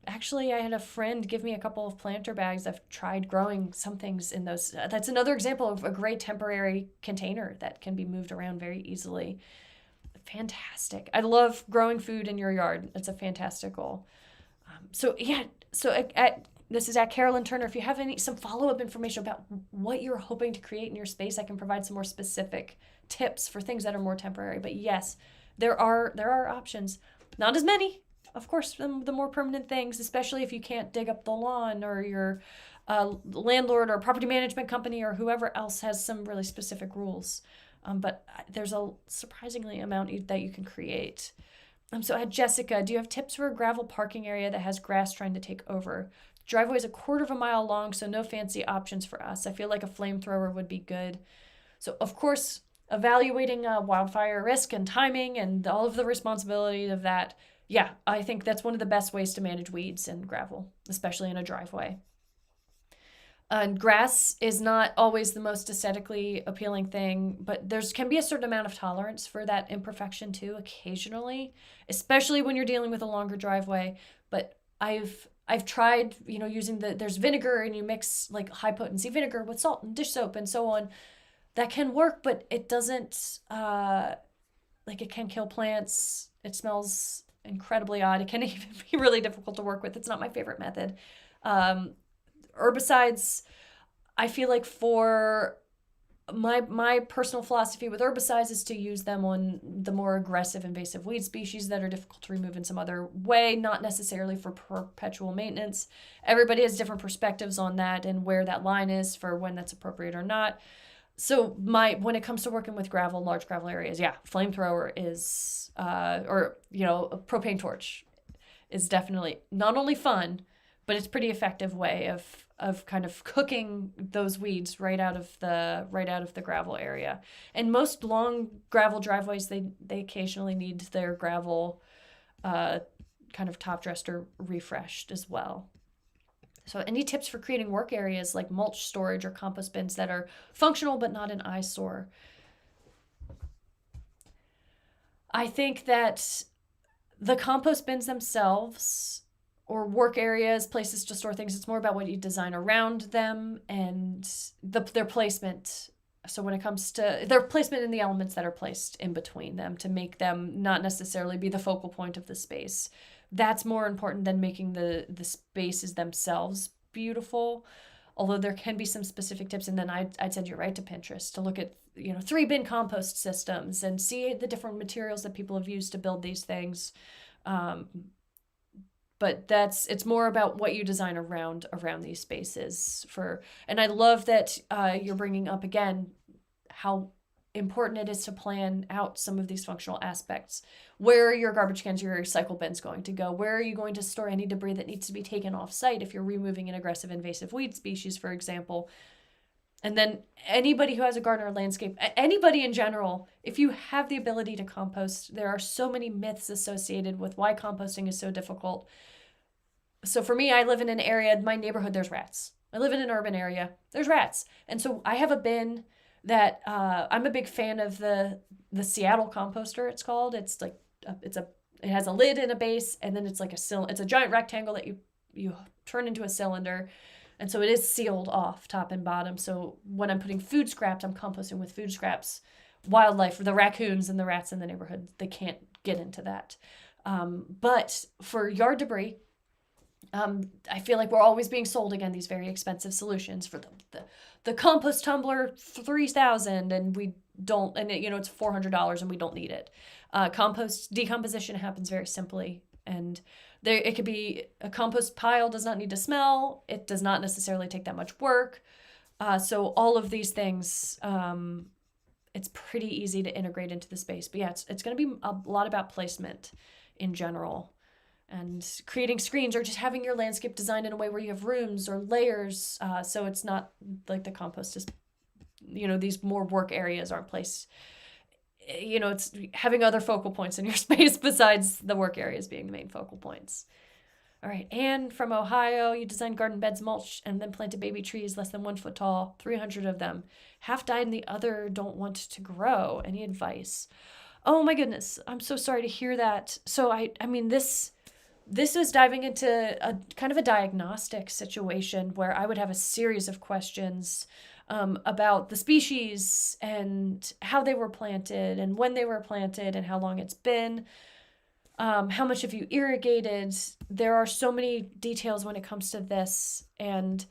had a friend give me a couple of planter bags. I've tried growing some things in those. That's another example of a great temporary container that can be moved around very easily. Fantastic. I love growing food in your yard. It's a fantastic goal. This is at Carolyn Turner. If you have some follow-up information about what you're hoping to create in your space, I can provide some more specific tips for things that are more temporary. But yes, there are options. Not as many, of course, the more permanent things, especially if you can't dig up the lawn, or your landlord or property management company or whoever else has some really specific rules. But there's a surprisingly amount that you can create. So I had Jessica, do you have tips for a gravel parking area that has grass trying to take over? Driveway is 1/4 mile long, so no fancy options for us. I feel like a flamethrower would be good. So of course, evaluating wildfire risk and timing and all of the responsibility of that. Yeah, I think that's one of the best ways to manage weeds and gravel, especially in a driveway. Grass is not always the most aesthetically appealing thing, but can be a certain amount of tolerance for that imperfection too, occasionally, especially when you're dealing with a longer driveway. But I've tried, using there's vinegar, and you mix like high potency vinegar with salt and dish soap and so on. That can work, but it doesn't, it can kill plants. It smells incredibly odd. It can even be really difficult to work with. It's not my favorite method. Herbicides, I feel like for my personal philosophy with herbicides is to use them on the more aggressive invasive weed species that are difficult to remove in some other way, not necessarily for perpetual maintenance. Everybody has different perspectives on that and where that line is for when that's appropriate or not. So when it comes to working with large gravel areas, yeah, flamethrower is, a propane torch is definitely not only fun, but it's a pretty effective way of kind of cooking those weeds right out of the gravel area. And most long gravel driveways, they occasionally need their gravel kind of top dressed or refreshed as well. So any tips for creating work areas like mulch storage or compost bins that are functional but not an eyesore? I think that the compost bins themselves, or work areas, places to store things, it's more about what you design around them and their placement. So when it comes to their placement in the elements that are placed in between them to make them not necessarily be the focal point of the space. That's more important than making the spaces themselves beautiful. Although there can be some specific tips, and then I'd send you right to Pinterest to look at 3-bin compost systems and see the different materials that people have used to build these things. But it's more about what you design around these spaces and I love that you're bringing up again how important it is to plan out some of these functional aspects. Where are your garbage cans, your recycle bins going to go? Where are you going to store any debris that needs to be taken off site if you're removing an aggressive invasive weed species, for example? And then anybody who has a garden or landscape, anybody in general, if you have the ability to compost, there are so many myths associated with why composting is so difficult. So for me, I live in an area, my neighborhood, there's rats. I live in an urban area, there's rats. And so I have a bin that I'm a big fan of the Seattle composter, it's called. It's like, it has a lid and a base, and then it's like it's a giant rectangle that you turn into a cylinder. And so it is sealed off top and bottom. So when I'm putting food scraps, I'm composting with food scraps. Wildlife, the raccoons and the rats in the neighborhood, they can't get into that. But for yard debris, I feel like we're always being sold, again, these very expensive solutions for the compost tumbler 3,000, and we don't, and it's $400 and we don't need it. Compost decomposition happens very simply, and it could be a compost pile does not need to smell. It does not necessarily take that much work. So all of these things, it's pretty easy to integrate into the space. But yeah, it's going to be a lot about placement in general. And creating screens, or just having your landscape designed in a way where you have rooms or layers, so it's not like the compost is, these more work areas aren't placed. It's having other focal points in your space besides the work areas being the main focal points. All right, Anne from Ohio, you designed garden beds, mulch, and then planted baby trees less than 1 foot tall, 300 of them. Half died and the other don't want to grow. Any advice? Oh my goodness, I'm so sorry to hear that. So I mean, this was diving into a kind of a diagnostic situation where I would have a series of questions about the species and how they were planted and when they were planted and how long it's been. How much have you irrigated? There are so many details when it comes to this, and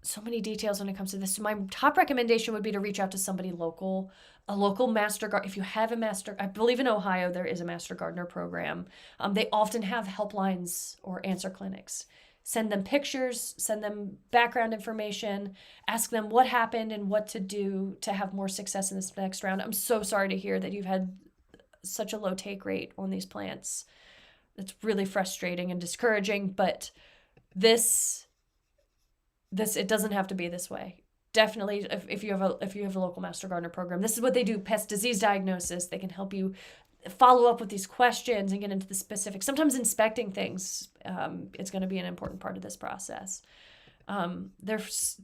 so many details when it comes to this. So my top recommendation would be to reach out to somebody local, a local master gardener. If you have I believe in Ohio, there is a master gardener program. They often have helplines or answer clinics. Send them pictures, send them background information, ask them what happened and what to do to have more success in this next round. I'm so sorry to hear that you've had such a low take rate on these plants. It's really frustrating and discouraging, but this it doesn't have to be this way. Definitely, if you have a local master gardener program, this is what they do: pest disease diagnosis. They can help you follow up with these questions and get into the specifics. Sometimes inspecting things, it's going to be an important part of this process. There's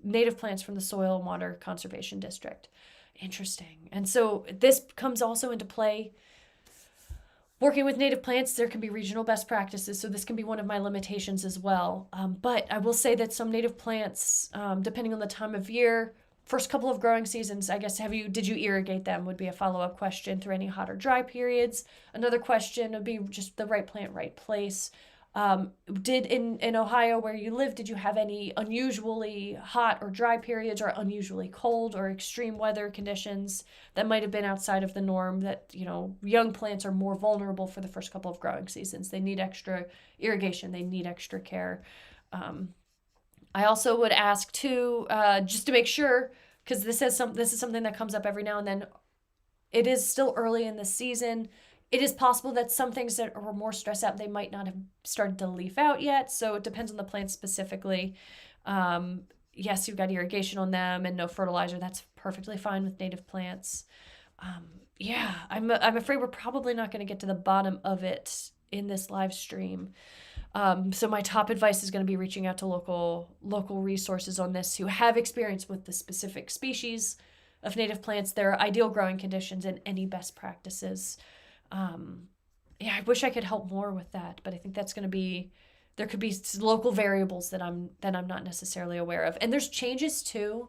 native plants from the Soil and Water Conservation District. Interesting. And so this comes also into play. Working with native plants, there can be regional best practices, so this can be one of my limitations as well. But I will say that some native plants, depending on the time of year, first couple of growing seasons, I guess, did you irrigate them would be a follow-up question through any hot or dry periods. Another question would be just the right plant, right place. In Ohio where you live, did you have any unusually hot or dry periods, or unusually cold or extreme weather conditions that might have been outside of the norm that, young plants are more vulnerable for the first couple of growing seasons. They need extra irrigation. They need extra care. I also would ask too, just to make sure, because this is something that comes up every now and then. It is still early in the season. It is possible that some things that are more stressed out, they might not have started to leaf out yet. So it depends on the plant specifically. Yes, you've got irrigation on them and no fertilizer. That's perfectly fine with native plants. Yeah, I'm afraid we're probably not going to get to the bottom of it in this live stream. So my top advice is going to be reaching out to local resources on this who have experience with the specific species of native plants, their ideal growing conditions, and any best practices. Yeah, I wish I could help more with that, but I think that's going to be, there could be local variables that I'm not necessarily aware of. And there's changes too.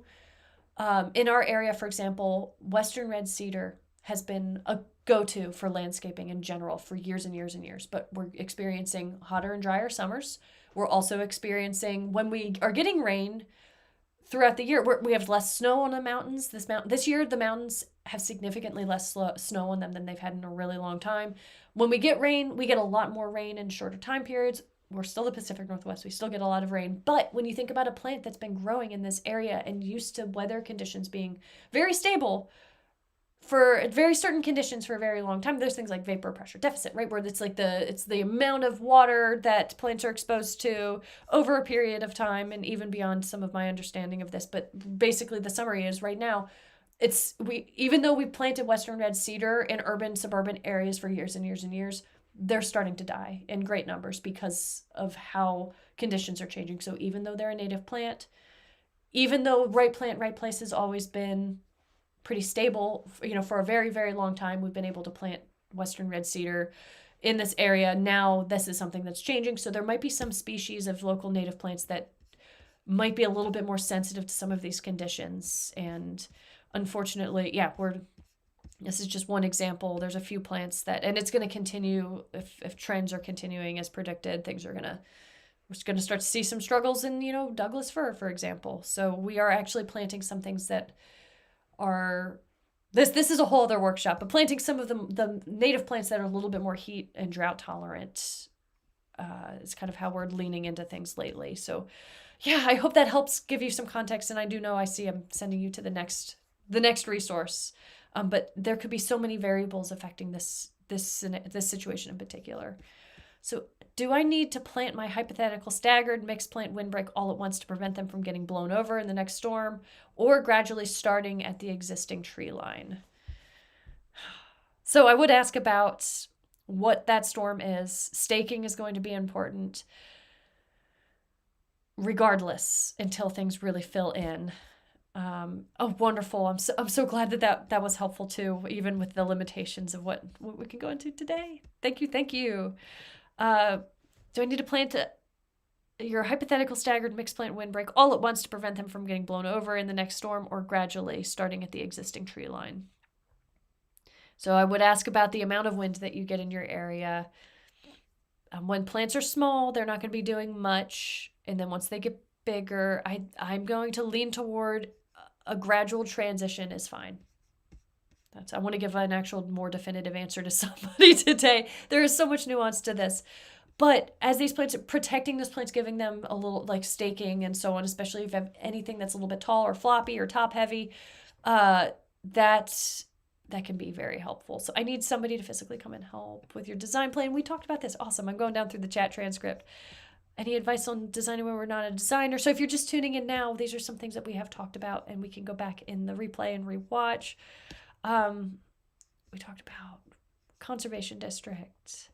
In our area, for example, Western red cedar has been a go-to for landscaping in general for years and years and years, but we're experiencing hotter and drier summers. We're also experiencing, when we are getting rain throughout the year, we have less snow on the mountains. This year, the mountains have significantly less snow on them than they've had in a really long time. When we get rain, we get a lot more rain in shorter time periods. We're still the Pacific Northwest. We still get a lot of rain. But when you think about a plant that's been growing in this area and used to weather conditions being very stable for very certain conditions for a very long time, there's things like vapor pressure deficit, right? Where it's like it's the amount of water that plants are exposed to over a period of time and even beyond some of my understanding of this. But basically the summary is right now, even though we planted Western red cedar in urban, suburban areas for years and years and years, they're starting to die in great numbers because of how conditions are changing. So even though they're a native plant, even though right plant, right place has always been pretty stable, for a very, very long time, we've been able to plant Western red cedar in this area. Now this is something that's changing. So there might be some species of local native plants that might be a little bit more sensitive to some of these conditions. And unfortunately, this is just one example. There's a few plants and it's going to continue if trends are continuing as predicted. We're going to start to see some struggles in, Douglas fir, for example. So we are actually planting some things that are, this is a whole other workshop, but planting some of the native plants that are a little bit more heat and drought tolerant is kind of how we're leaning into things lately. So yeah, I hope that helps give you some context. And I do know I'm sending you to the next resource. But there could be so many variables affecting this situation in particular. So do I need to plant my hypothetical staggered mixed plant windbreak all at once to prevent them from getting blown over in the next storm, or gradually starting at the existing tree line? So I would ask about what that storm is. Staking is going to be important regardless until things really fill in. Oh, wonderful. I'm so glad that was helpful too, even with the limitations of what we can go into today. Thank you. Do I need to plant your hypothetical staggered mixed plant windbreak all at once to prevent them from getting blown over in the next storm, or gradually starting at the existing tree line? So I would ask about the amount of wind that you get in your area. When plants are small, they're not going to be doing much. And then once they get bigger, I'm going to lean toward a gradual transition is fine. I want to give an actual more definitive answer to somebody today. There is so much nuance to this. But as these plants, protecting those plants, giving them a little like staking and so on, especially if you have anything that's a little bit tall or floppy or top heavy, that can be very helpful. So I need somebody to physically come and help with your design plan. We talked about this. Awesome. I'm going down through the chat transcript. Any advice on designing when we're not a designer? So if you're just tuning in now, these are some things that we have talked about, and we can go back in the replay and rewatch. We talked about conservation district.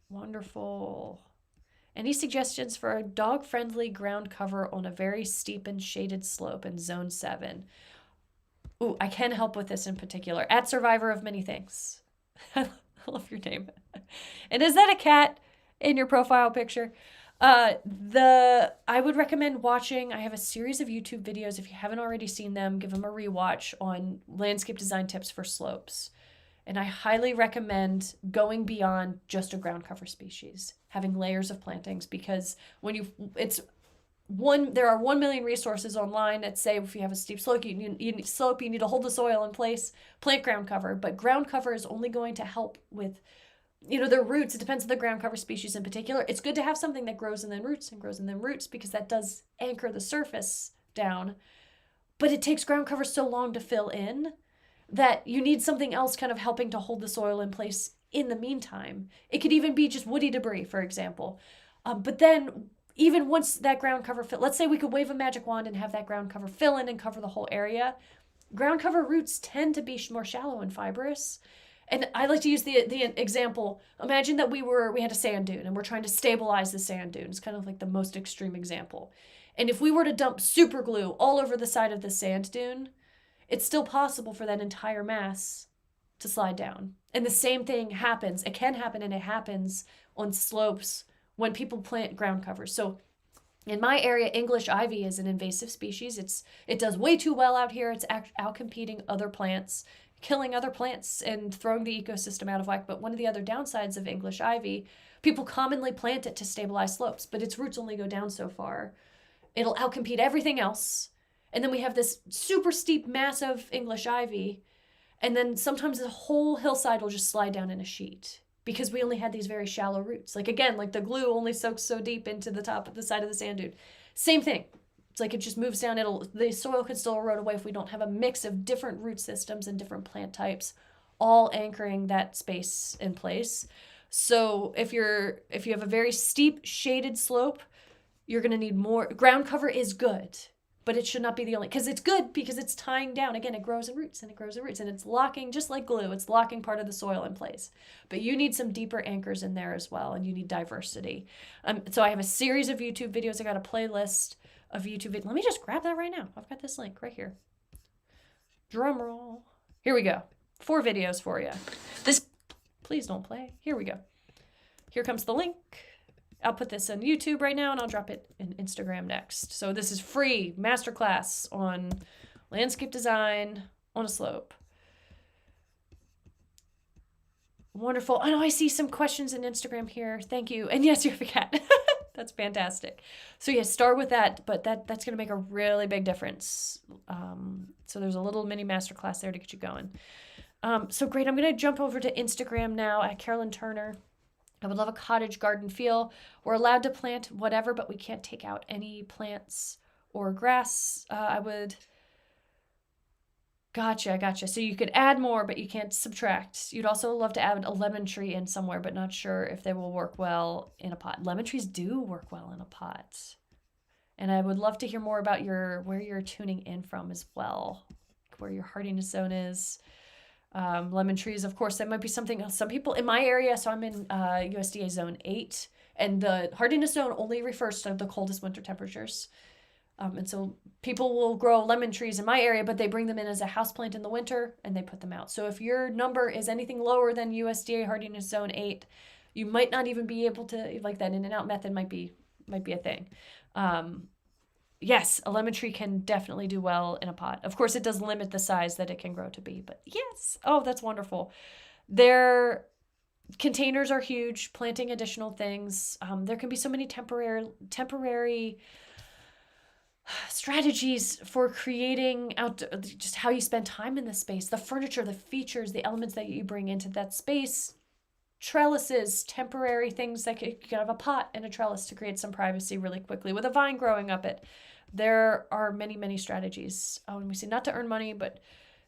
Wonderful. Any suggestions for a dog-friendly ground cover on a very steep and shaded slope in Zone 7? Ooh, I can help with this in particular. At Survivor of Many Things. I love your name. And is that a cat in your profile picture? I would recommend watching. I have a series of YouTube videos. If you haven't already seen them, give them a rewatch on landscape design tips for slopes. And I highly recommend going beyond just a ground cover species, having layers of plantings, because there are 1 million resources online that say if you have a steep slope, you need to hold the soil in place, plant ground cover. But ground cover is only going to help with, their roots. It depends on the ground cover species in particular. It's good to have something that grows and then roots and grows and then roots, because that does anchor the surface down. But it takes ground cover so long to fill in that you need something else kind of helping to hold the soil in place in the meantime. It could even be just woody debris, for example. But then even once that ground cover let's say we could wave a magic wand and have that ground cover fill in and cover the whole area. Ground cover roots tend to be more shallow and fibrous. And I like to use the example. Imagine that we had a sand dune and we're trying to stabilize the sand dune. It's kind of like the most extreme example. And if we were to dump super glue all over the side of the sand dune, it's still possible for that entire mass to slide down. And the same thing happens. It can happen, and it happens on slopes when people plant ground covers. So in my area, English ivy is an invasive species. It does way too well out here. It's out competing other plants, killing other plants and throwing the ecosystem out of whack. But one of the other downsides of English ivy, people commonly plant it to stabilize slopes, but its roots only go down so far. It'll outcompete everything else. And then we have this super steep mass of English ivy. And then sometimes the whole hillside will just slide down in a sheet because we only had these very shallow roots. Like again, like the glue only soaks so deep into the top of the side of the sand dune. Same thing. It's like it just moves down. The soil could still erode away if we don't have a mix of different root systems and different plant types, all anchoring that space in place. So if you have a very steep shaded slope, you're going to need more. Ground cover is good, but it should not be the only, because it's good because it's tying down. Again, it grows in roots and it grows in roots and it's locking, just like glue, it's locking part of the soil in place. But you need some deeper anchors in there as well, and you need diversity. So I have a series of YouTube videos. I got a playlist of YouTube videos. Let me just grab that right now. I've got this link right here. Drum roll. Here we go. 4 videos for you. Please don't play. Here we go. Here comes the link. I'll put this on YouTube right now, and I'll drop it in Instagram next. So this is free masterclass on landscape design on a slope. Wonderful. I know I see some questions in Instagram here. Thank you. And yes, you have a cat. That's fantastic. So yeah, start with that, but that's going to make a really big difference. So there's a little mini masterclass there to get you going. So great. I'm going to jump over to Instagram now at Carolyn Turner. I would love a cottage garden feel. We're allowed to plant whatever, but we can't take out any plants or grass. Gotcha. So you could add more, but you can't subtract. You'd also love to add a lemon tree in somewhere, but not sure if they will work well in a pot. Lemon trees do work well in a pot. And I would love to hear more about where you're tuning in from as well, where your hardiness zone is. Lemon trees, of course, that might be something else. Some people in my area, so I'm in USDA zone 8, and the hardiness zone only refers to the coldest winter temperatures. And so people will grow lemon trees in my area, but they bring them in as a houseplant in the winter and they put them out. So if your number is anything lower than USDA hardiness zone 8, you might not even be able to, like that in and out method might be a thing. Yes, a lemon tree can definitely do well in a pot. Of course, it does limit the size that it can grow to be, but yes. Oh, that's wonderful. Their containers are huge, planting additional things. There can be so many temporary strategies for creating just how you spend time in the space, the furniture, the features, the elements that you bring into that space. Trellises, temporary things that you can have a pot and a trellis to create some privacy really quickly with a vine growing up it. There are many, many strategies. And we say not to earn money, but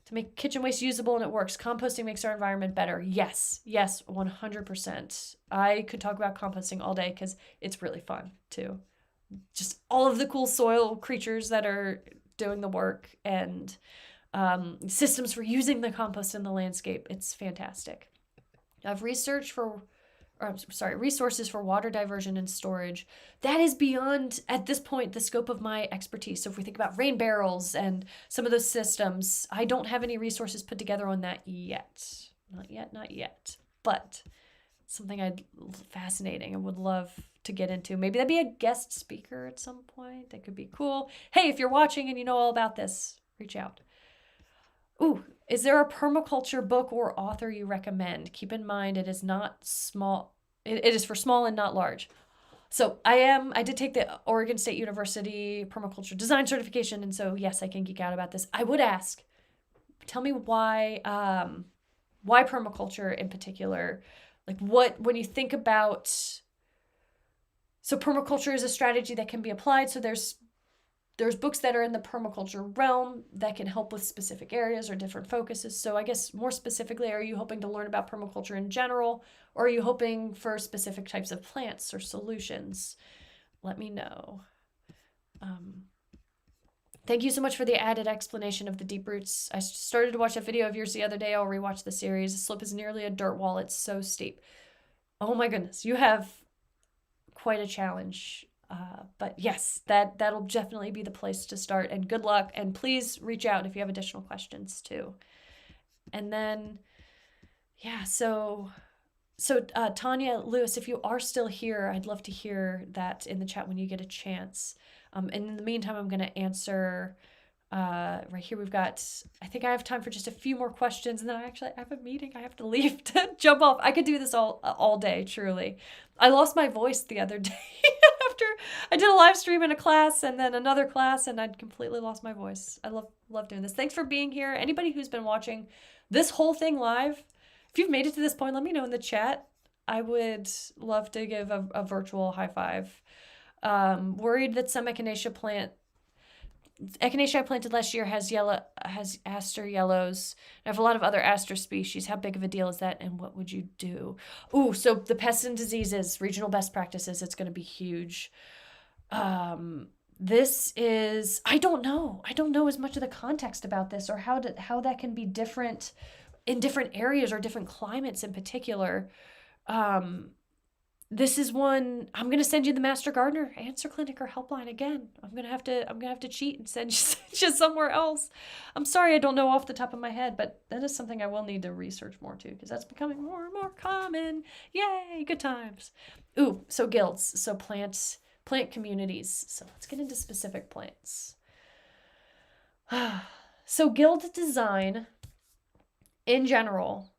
to make kitchen waste usable, and it works. Composting makes our environment better. Yes, 100%. I could talk about composting all day because it's really fun too. Just all of the cool soil creatures that are doing the work and systems for using the compost in the landscape. It's fantastic. I have resources for water diversion and storage. That is beyond, at this point, the scope of my expertise. So if we think about rain barrels and some of those systems, I don't have any resources put together on that yet. Not yet. But something fascinating and would love to get into. Maybe that'd be a guest speaker at some point. That could be cool. Hey, if you're watching and you know all about this, reach out. Ooh, is there a permaculture book or author you recommend? Keep in mind, it is not small. It is for small and not large. So I did take the Oregon State University permaculture design certification. And so, yes, I can geek out about this. I would ask, tell me why permaculture in particular, like when you think about, so permaculture is a strategy that can be applied. So there's there's books that are in the permaculture realm that can help with specific areas or different focuses. So I guess more specifically, are you hoping to learn about permaculture in general, or are you hoping for specific types of plants or solutions? Let me know. Thank you so much for the added explanation of the deep roots. I started to watch a video of yours the other day. I'll rewatch the series. The slope is nearly a dirt wall. It's so steep. Oh my goodness, you have quite a challenge. But yes, that'll definitely be the place to start. And good luck. And please reach out if you have additional questions too. And then, yeah, so Tanya Lewis, if you are still here, I'd love to hear that in the chat when you get a chance. And in the meantime, I'm going to answer right here. We've got, I think I have time for just a few more questions, and then I have a meeting I have to leave to jump off. I could do this all day, truly. I lost my voice the other day after I did a live stream in a class and then another class, and I'd completely lost my voice. I love doing this. Thanks for being here. Anybody who's been watching this whole thing live, if you've made it to this point, let me know in the chat. I would love to give a virtual high five. Worried that some echinacea I planted last year has aster yellows. I have a lot of other aster species. How big of a deal is that, and what would you do? Ooh, so the pests and diseases, regional best practices, it's going to be huge. This is, I don't know as much of the context about this, or how that can be different in different areas or different climates in particular. This is one, I'm going to send you the Master Gardener Answer Clinic or Helpline again. I'm going to have to cheat and send you somewhere else. I'm sorry I don't know off the top of my head, but that is something I will need to research more too, because that's becoming more and more common. Yay, good times. Ooh, so guilds, so plant communities. So let's get into specific plants. So guild design in general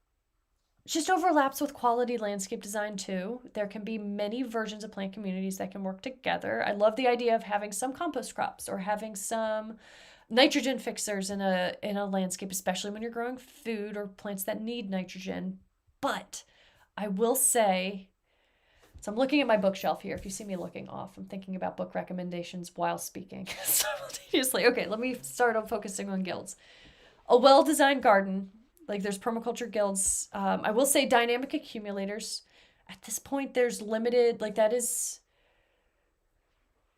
just overlaps with quality landscape design too. There can be many versions of plant communities that can work together. I love the idea of having some compost crops or having some nitrogen fixers in a landscape, especially when you're growing food or plants that need nitrogen. But I will say, so I'm looking at my bookshelf here. If you see me looking off, I'm thinking about book recommendations while speaking simultaneously. Okay, let me start on focusing on guilds. A well-designed garden, like there's permaculture guilds. I will say dynamic accumulators. At this point, there's limited,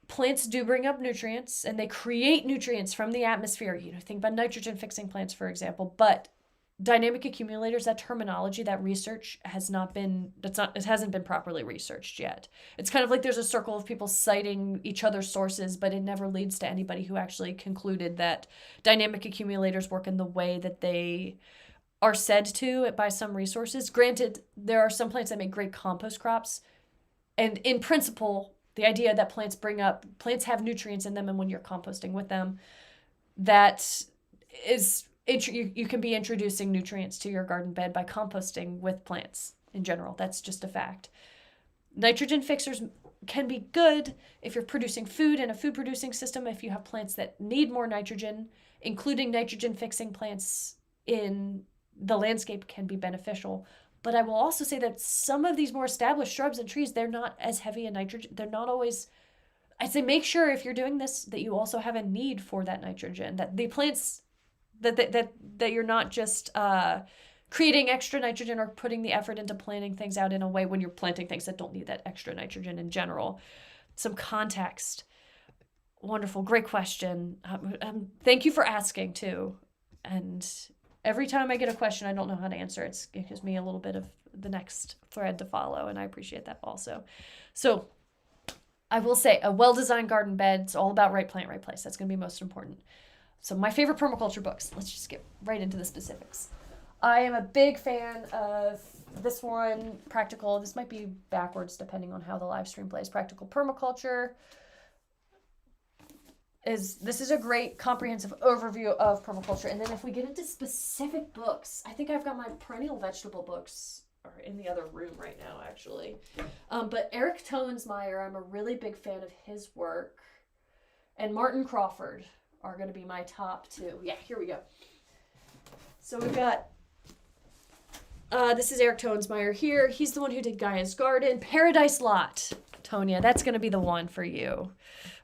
plants do bring up nutrients and they create nutrients from the atmosphere. Think about nitrogen fixing plants, for example. But dynamic accumulators, that terminology, that research it hasn't been properly researched yet. It's kind of like there's a circle of people citing each other's sources, but it never leads to anybody who actually concluded that dynamic accumulators work in the way that they are said to by some resources. Granted, there are some plants that make great compost crops. And in principle, the idea that plants have nutrients in them, and when you're composting with them, that is, you can be introducing nutrients to your garden bed by composting with plants in general. That's just a fact. Nitrogen fixers can be good if you're producing food in a food producing system. If you have plants that need more nitrogen, including nitrogen fixing plants in the landscape can be beneficial. But I will also say that some of these more established shrubs and trees, they're not as heavy in nitrogen. They're not always, I'd say make sure if you're doing this that you also have a need for that nitrogen, that the plants, that you're not just creating extra nitrogen or putting the effort into planting things out in a way when you're planting things that don't need that extra nitrogen in general. Some context. Wonderful. Great question. Thank you for asking too. And every time I get a question I don't know how to answer, it gives me a little bit of the next thread to follow, and I appreciate that also. So I will say a well-designed garden bed, it's all about right plant, right place. That's going to be most important. So my favorite permaculture books, let's just get right into the specifics. I am a big fan of this one, Practical. This might be backwards depending on how the live stream plays. Practical Permaculture. This is a great comprehensive overview of permaculture. And then if we get into specific books, I think I've got my perennial vegetable books are in the other room right now, actually. But Eric Toensmeyer, I'm a really big fan of his work. And Martin Crawford are going to be my top two. Yeah, here we go. So we've got This is Eric Toensmeyer here. He's the one who did Gaia's Garden. Paradise Lot, Tonya, that's going to be the one for you.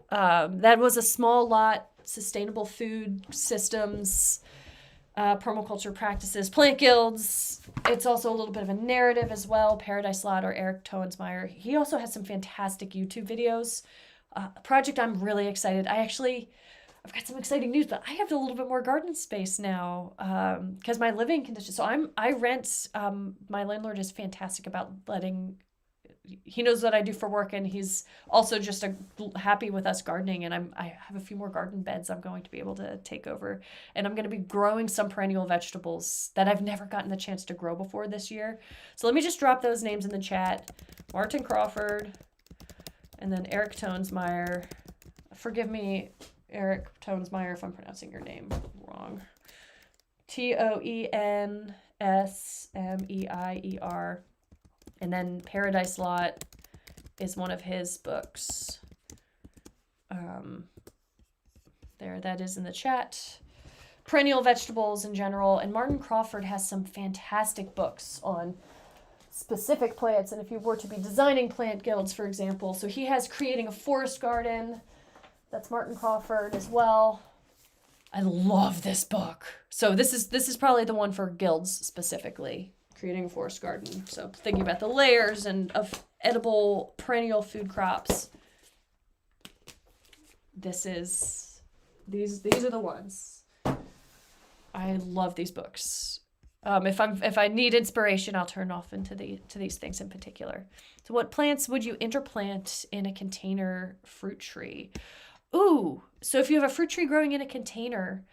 That was a small lot, sustainable food systems, permaculture practices, plant guilds. It's also a little bit of a narrative as well. Paradise Lot or Eric Toensmeyer. He also has some fantastic YouTube videos. A project I'm really excited. I've got some exciting news, but I have a little bit more garden space now because my living conditions. So I rent. My landlord is fantastic about letting. He knows what I do for work, and he's also just happy with us gardening. And I have a few more garden beds I'm going to be able to take over, and I'm going to be growing some perennial vegetables that I've never gotten the chance to grow before this year. So let me just drop those names in the chat: Martin Crawford, and then Eric Toensmeyer. Forgive me, Eric Toensmeyer, if I'm pronouncing your name wrong. Toensmeier. And then Paradise Lot is one of his books. There, that is in the chat. Perennial vegetables in general. And Martin Crawford has some fantastic books on specific plants. And if you were to be designing plant guilds, for example, so he has Creating a Forest Garden. That's Martin Crawford as well. I love this book. So this is probably the one for guilds specifically, Creating a Forest Garden. So thinking about the layers and of edible perennial food crops. These are the ones. I love these books. If I need inspiration, I'll turn off to these things in particular. So what plants would you interplant in a container fruit tree? Ooh, so if you have a fruit tree growing in a container,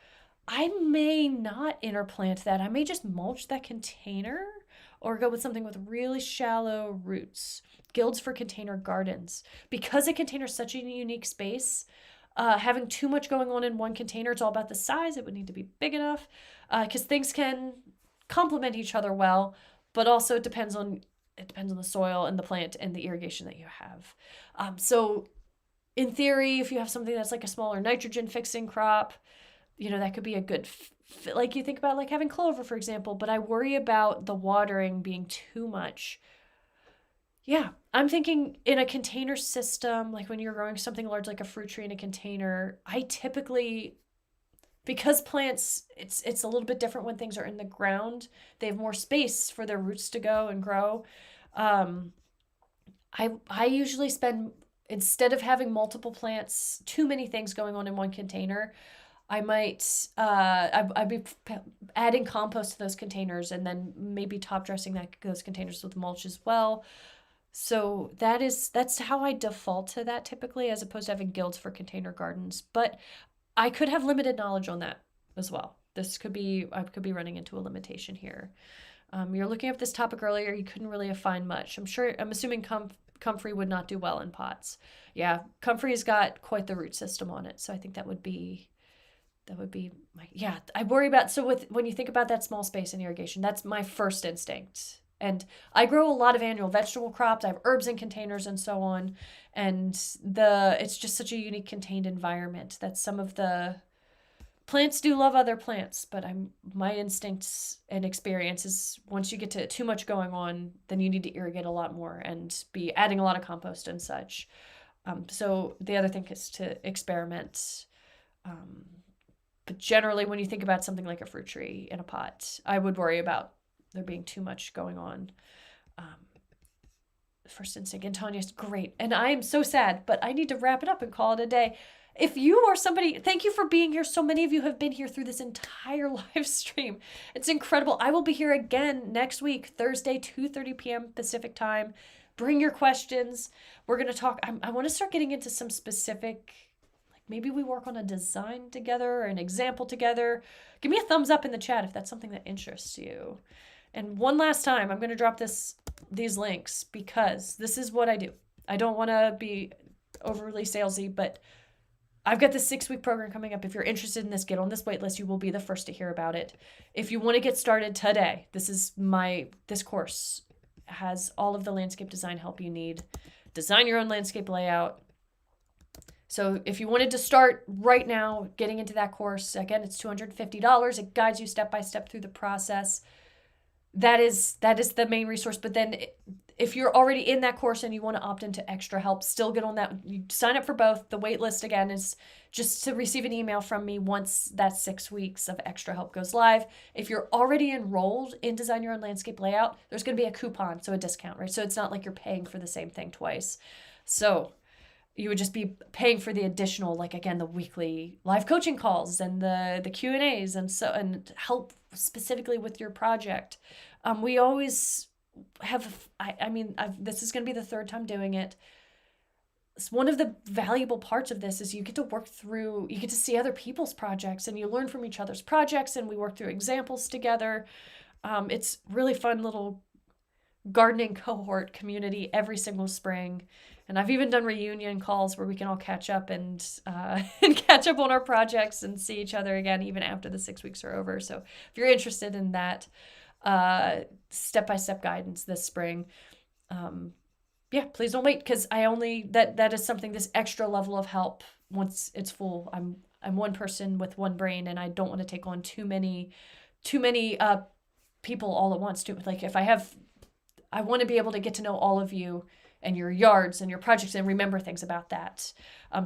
I may not interplant that. I may just mulch that container or go with something with really shallow roots. Guilds for container gardens. Because a container is such a unique space, having too much going on in one container, it's all about the size. It would need to be big enough because things can complement each other well, but also it depends on the soil and the plant and the irrigation that you have. So in theory, if you have something that's like a smaller nitrogen fixing crop, that could be a good fit. Like you think about like having clover, for example, but I worry about the watering being too much. Yeah, I'm thinking in a container system, like when you're growing something large like a fruit tree in a container, I typically, because plants, it's a little bit different when things are in the ground. They have more space for their roots to go and grow. I usually spend, instead of having multiple plants, too many things going on in one container, I might I'd be adding compost to those containers and then maybe top dressing those containers with mulch as well. So that's how I default to that typically, as opposed to having guilds for container gardens. But I could have limited knowledge on that as well. I could be running into a limitation here. You're looking at this topic earlier. You couldn't really find much. I'm assuming comfrey would not do well in pots. Yeah, comfrey's got quite the root system on it. So I think that would be I worry about, when you think about that small space in irrigation, that's my first instinct. And I grow a lot of annual vegetable crops. I have herbs in containers and so on. And it's just such a unique contained environment that some of the plants do love other plants, but my instincts and experience is once you get to too much going on, then you need to irrigate a lot more and be adding a lot of compost and such. So the other thing is to experiment. But generally, when you think about something like a fruit tree in a pot, I would worry about there being too much going on. First instinct. And Tanya's great. And I am so sad, but I need to wrap it up and call it a day. If you are somebody, thank you for being here. So many of you have been here through this entire live stream. It's incredible. I will be here again next week, Thursday, 2:30 p.m. Pacific time. Bring your questions. We're going to talk. I want to start getting into some specific, maybe we work on a design together or an example together. Give me a thumbs up in the chat if that's something that interests you. And one last time, I'm going to drop these links because this is what I do. I don't want to be overly salesy, but I've got this 6-week program coming up. If you're interested in this, get on this wait list. You will be the first to hear about it. If you want to get started today, this course has all of the landscape design help you need. Design your own landscape layout. So if you wanted to start right now getting into that course, again, it's $250. It guides you step by step through the process. that is the main resource. But then if you're already in that course and you want to opt into extra help, still get on that. You sign up for both. The wait list, again, is just to receive an email from me once that 6 weeks of extra help goes live. If you're already enrolled in Design Your Own Landscape Layout, there's going to be a coupon, so a discount, right? So it's not like you're paying for the same thing twice. So you would just be paying for the additional, like, again, the weekly live coaching calls and the Q&As and help specifically with your project. We always have, this is going to be the third time doing it. One of the valuable parts of this is you get to see other people's projects, and you learn from each other's projects, and we work through examples together. It's really fun little gardening cohort community every single spring. And I've even done reunion calls where we can all catch up and catch up on our projects and see each other again, even after the 6 weeks are over. So if you're interested in that step-by-step guidance this spring, please don't wait, because that is something, this extra level of help once it's full. I'm one person with one brain, and I don't want to take on too many people all at once. Like, I want to be able to get to know all of you and your yards and your projects and remember things about that.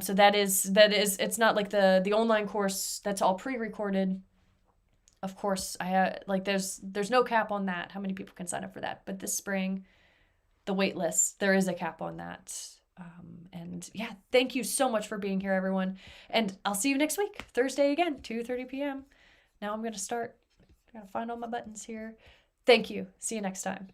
So that is, it's not like the online course that's all pre-recorded. Of course, there's no cap on that, how many people can sign up for that. But this spring, the wait list, there is a cap on that. Thank you so much for being here, everyone. And I'll see you next week, Thursday again, 2:30 p.m. Now I'm going to find all my buttons here. Thank you. See you next time.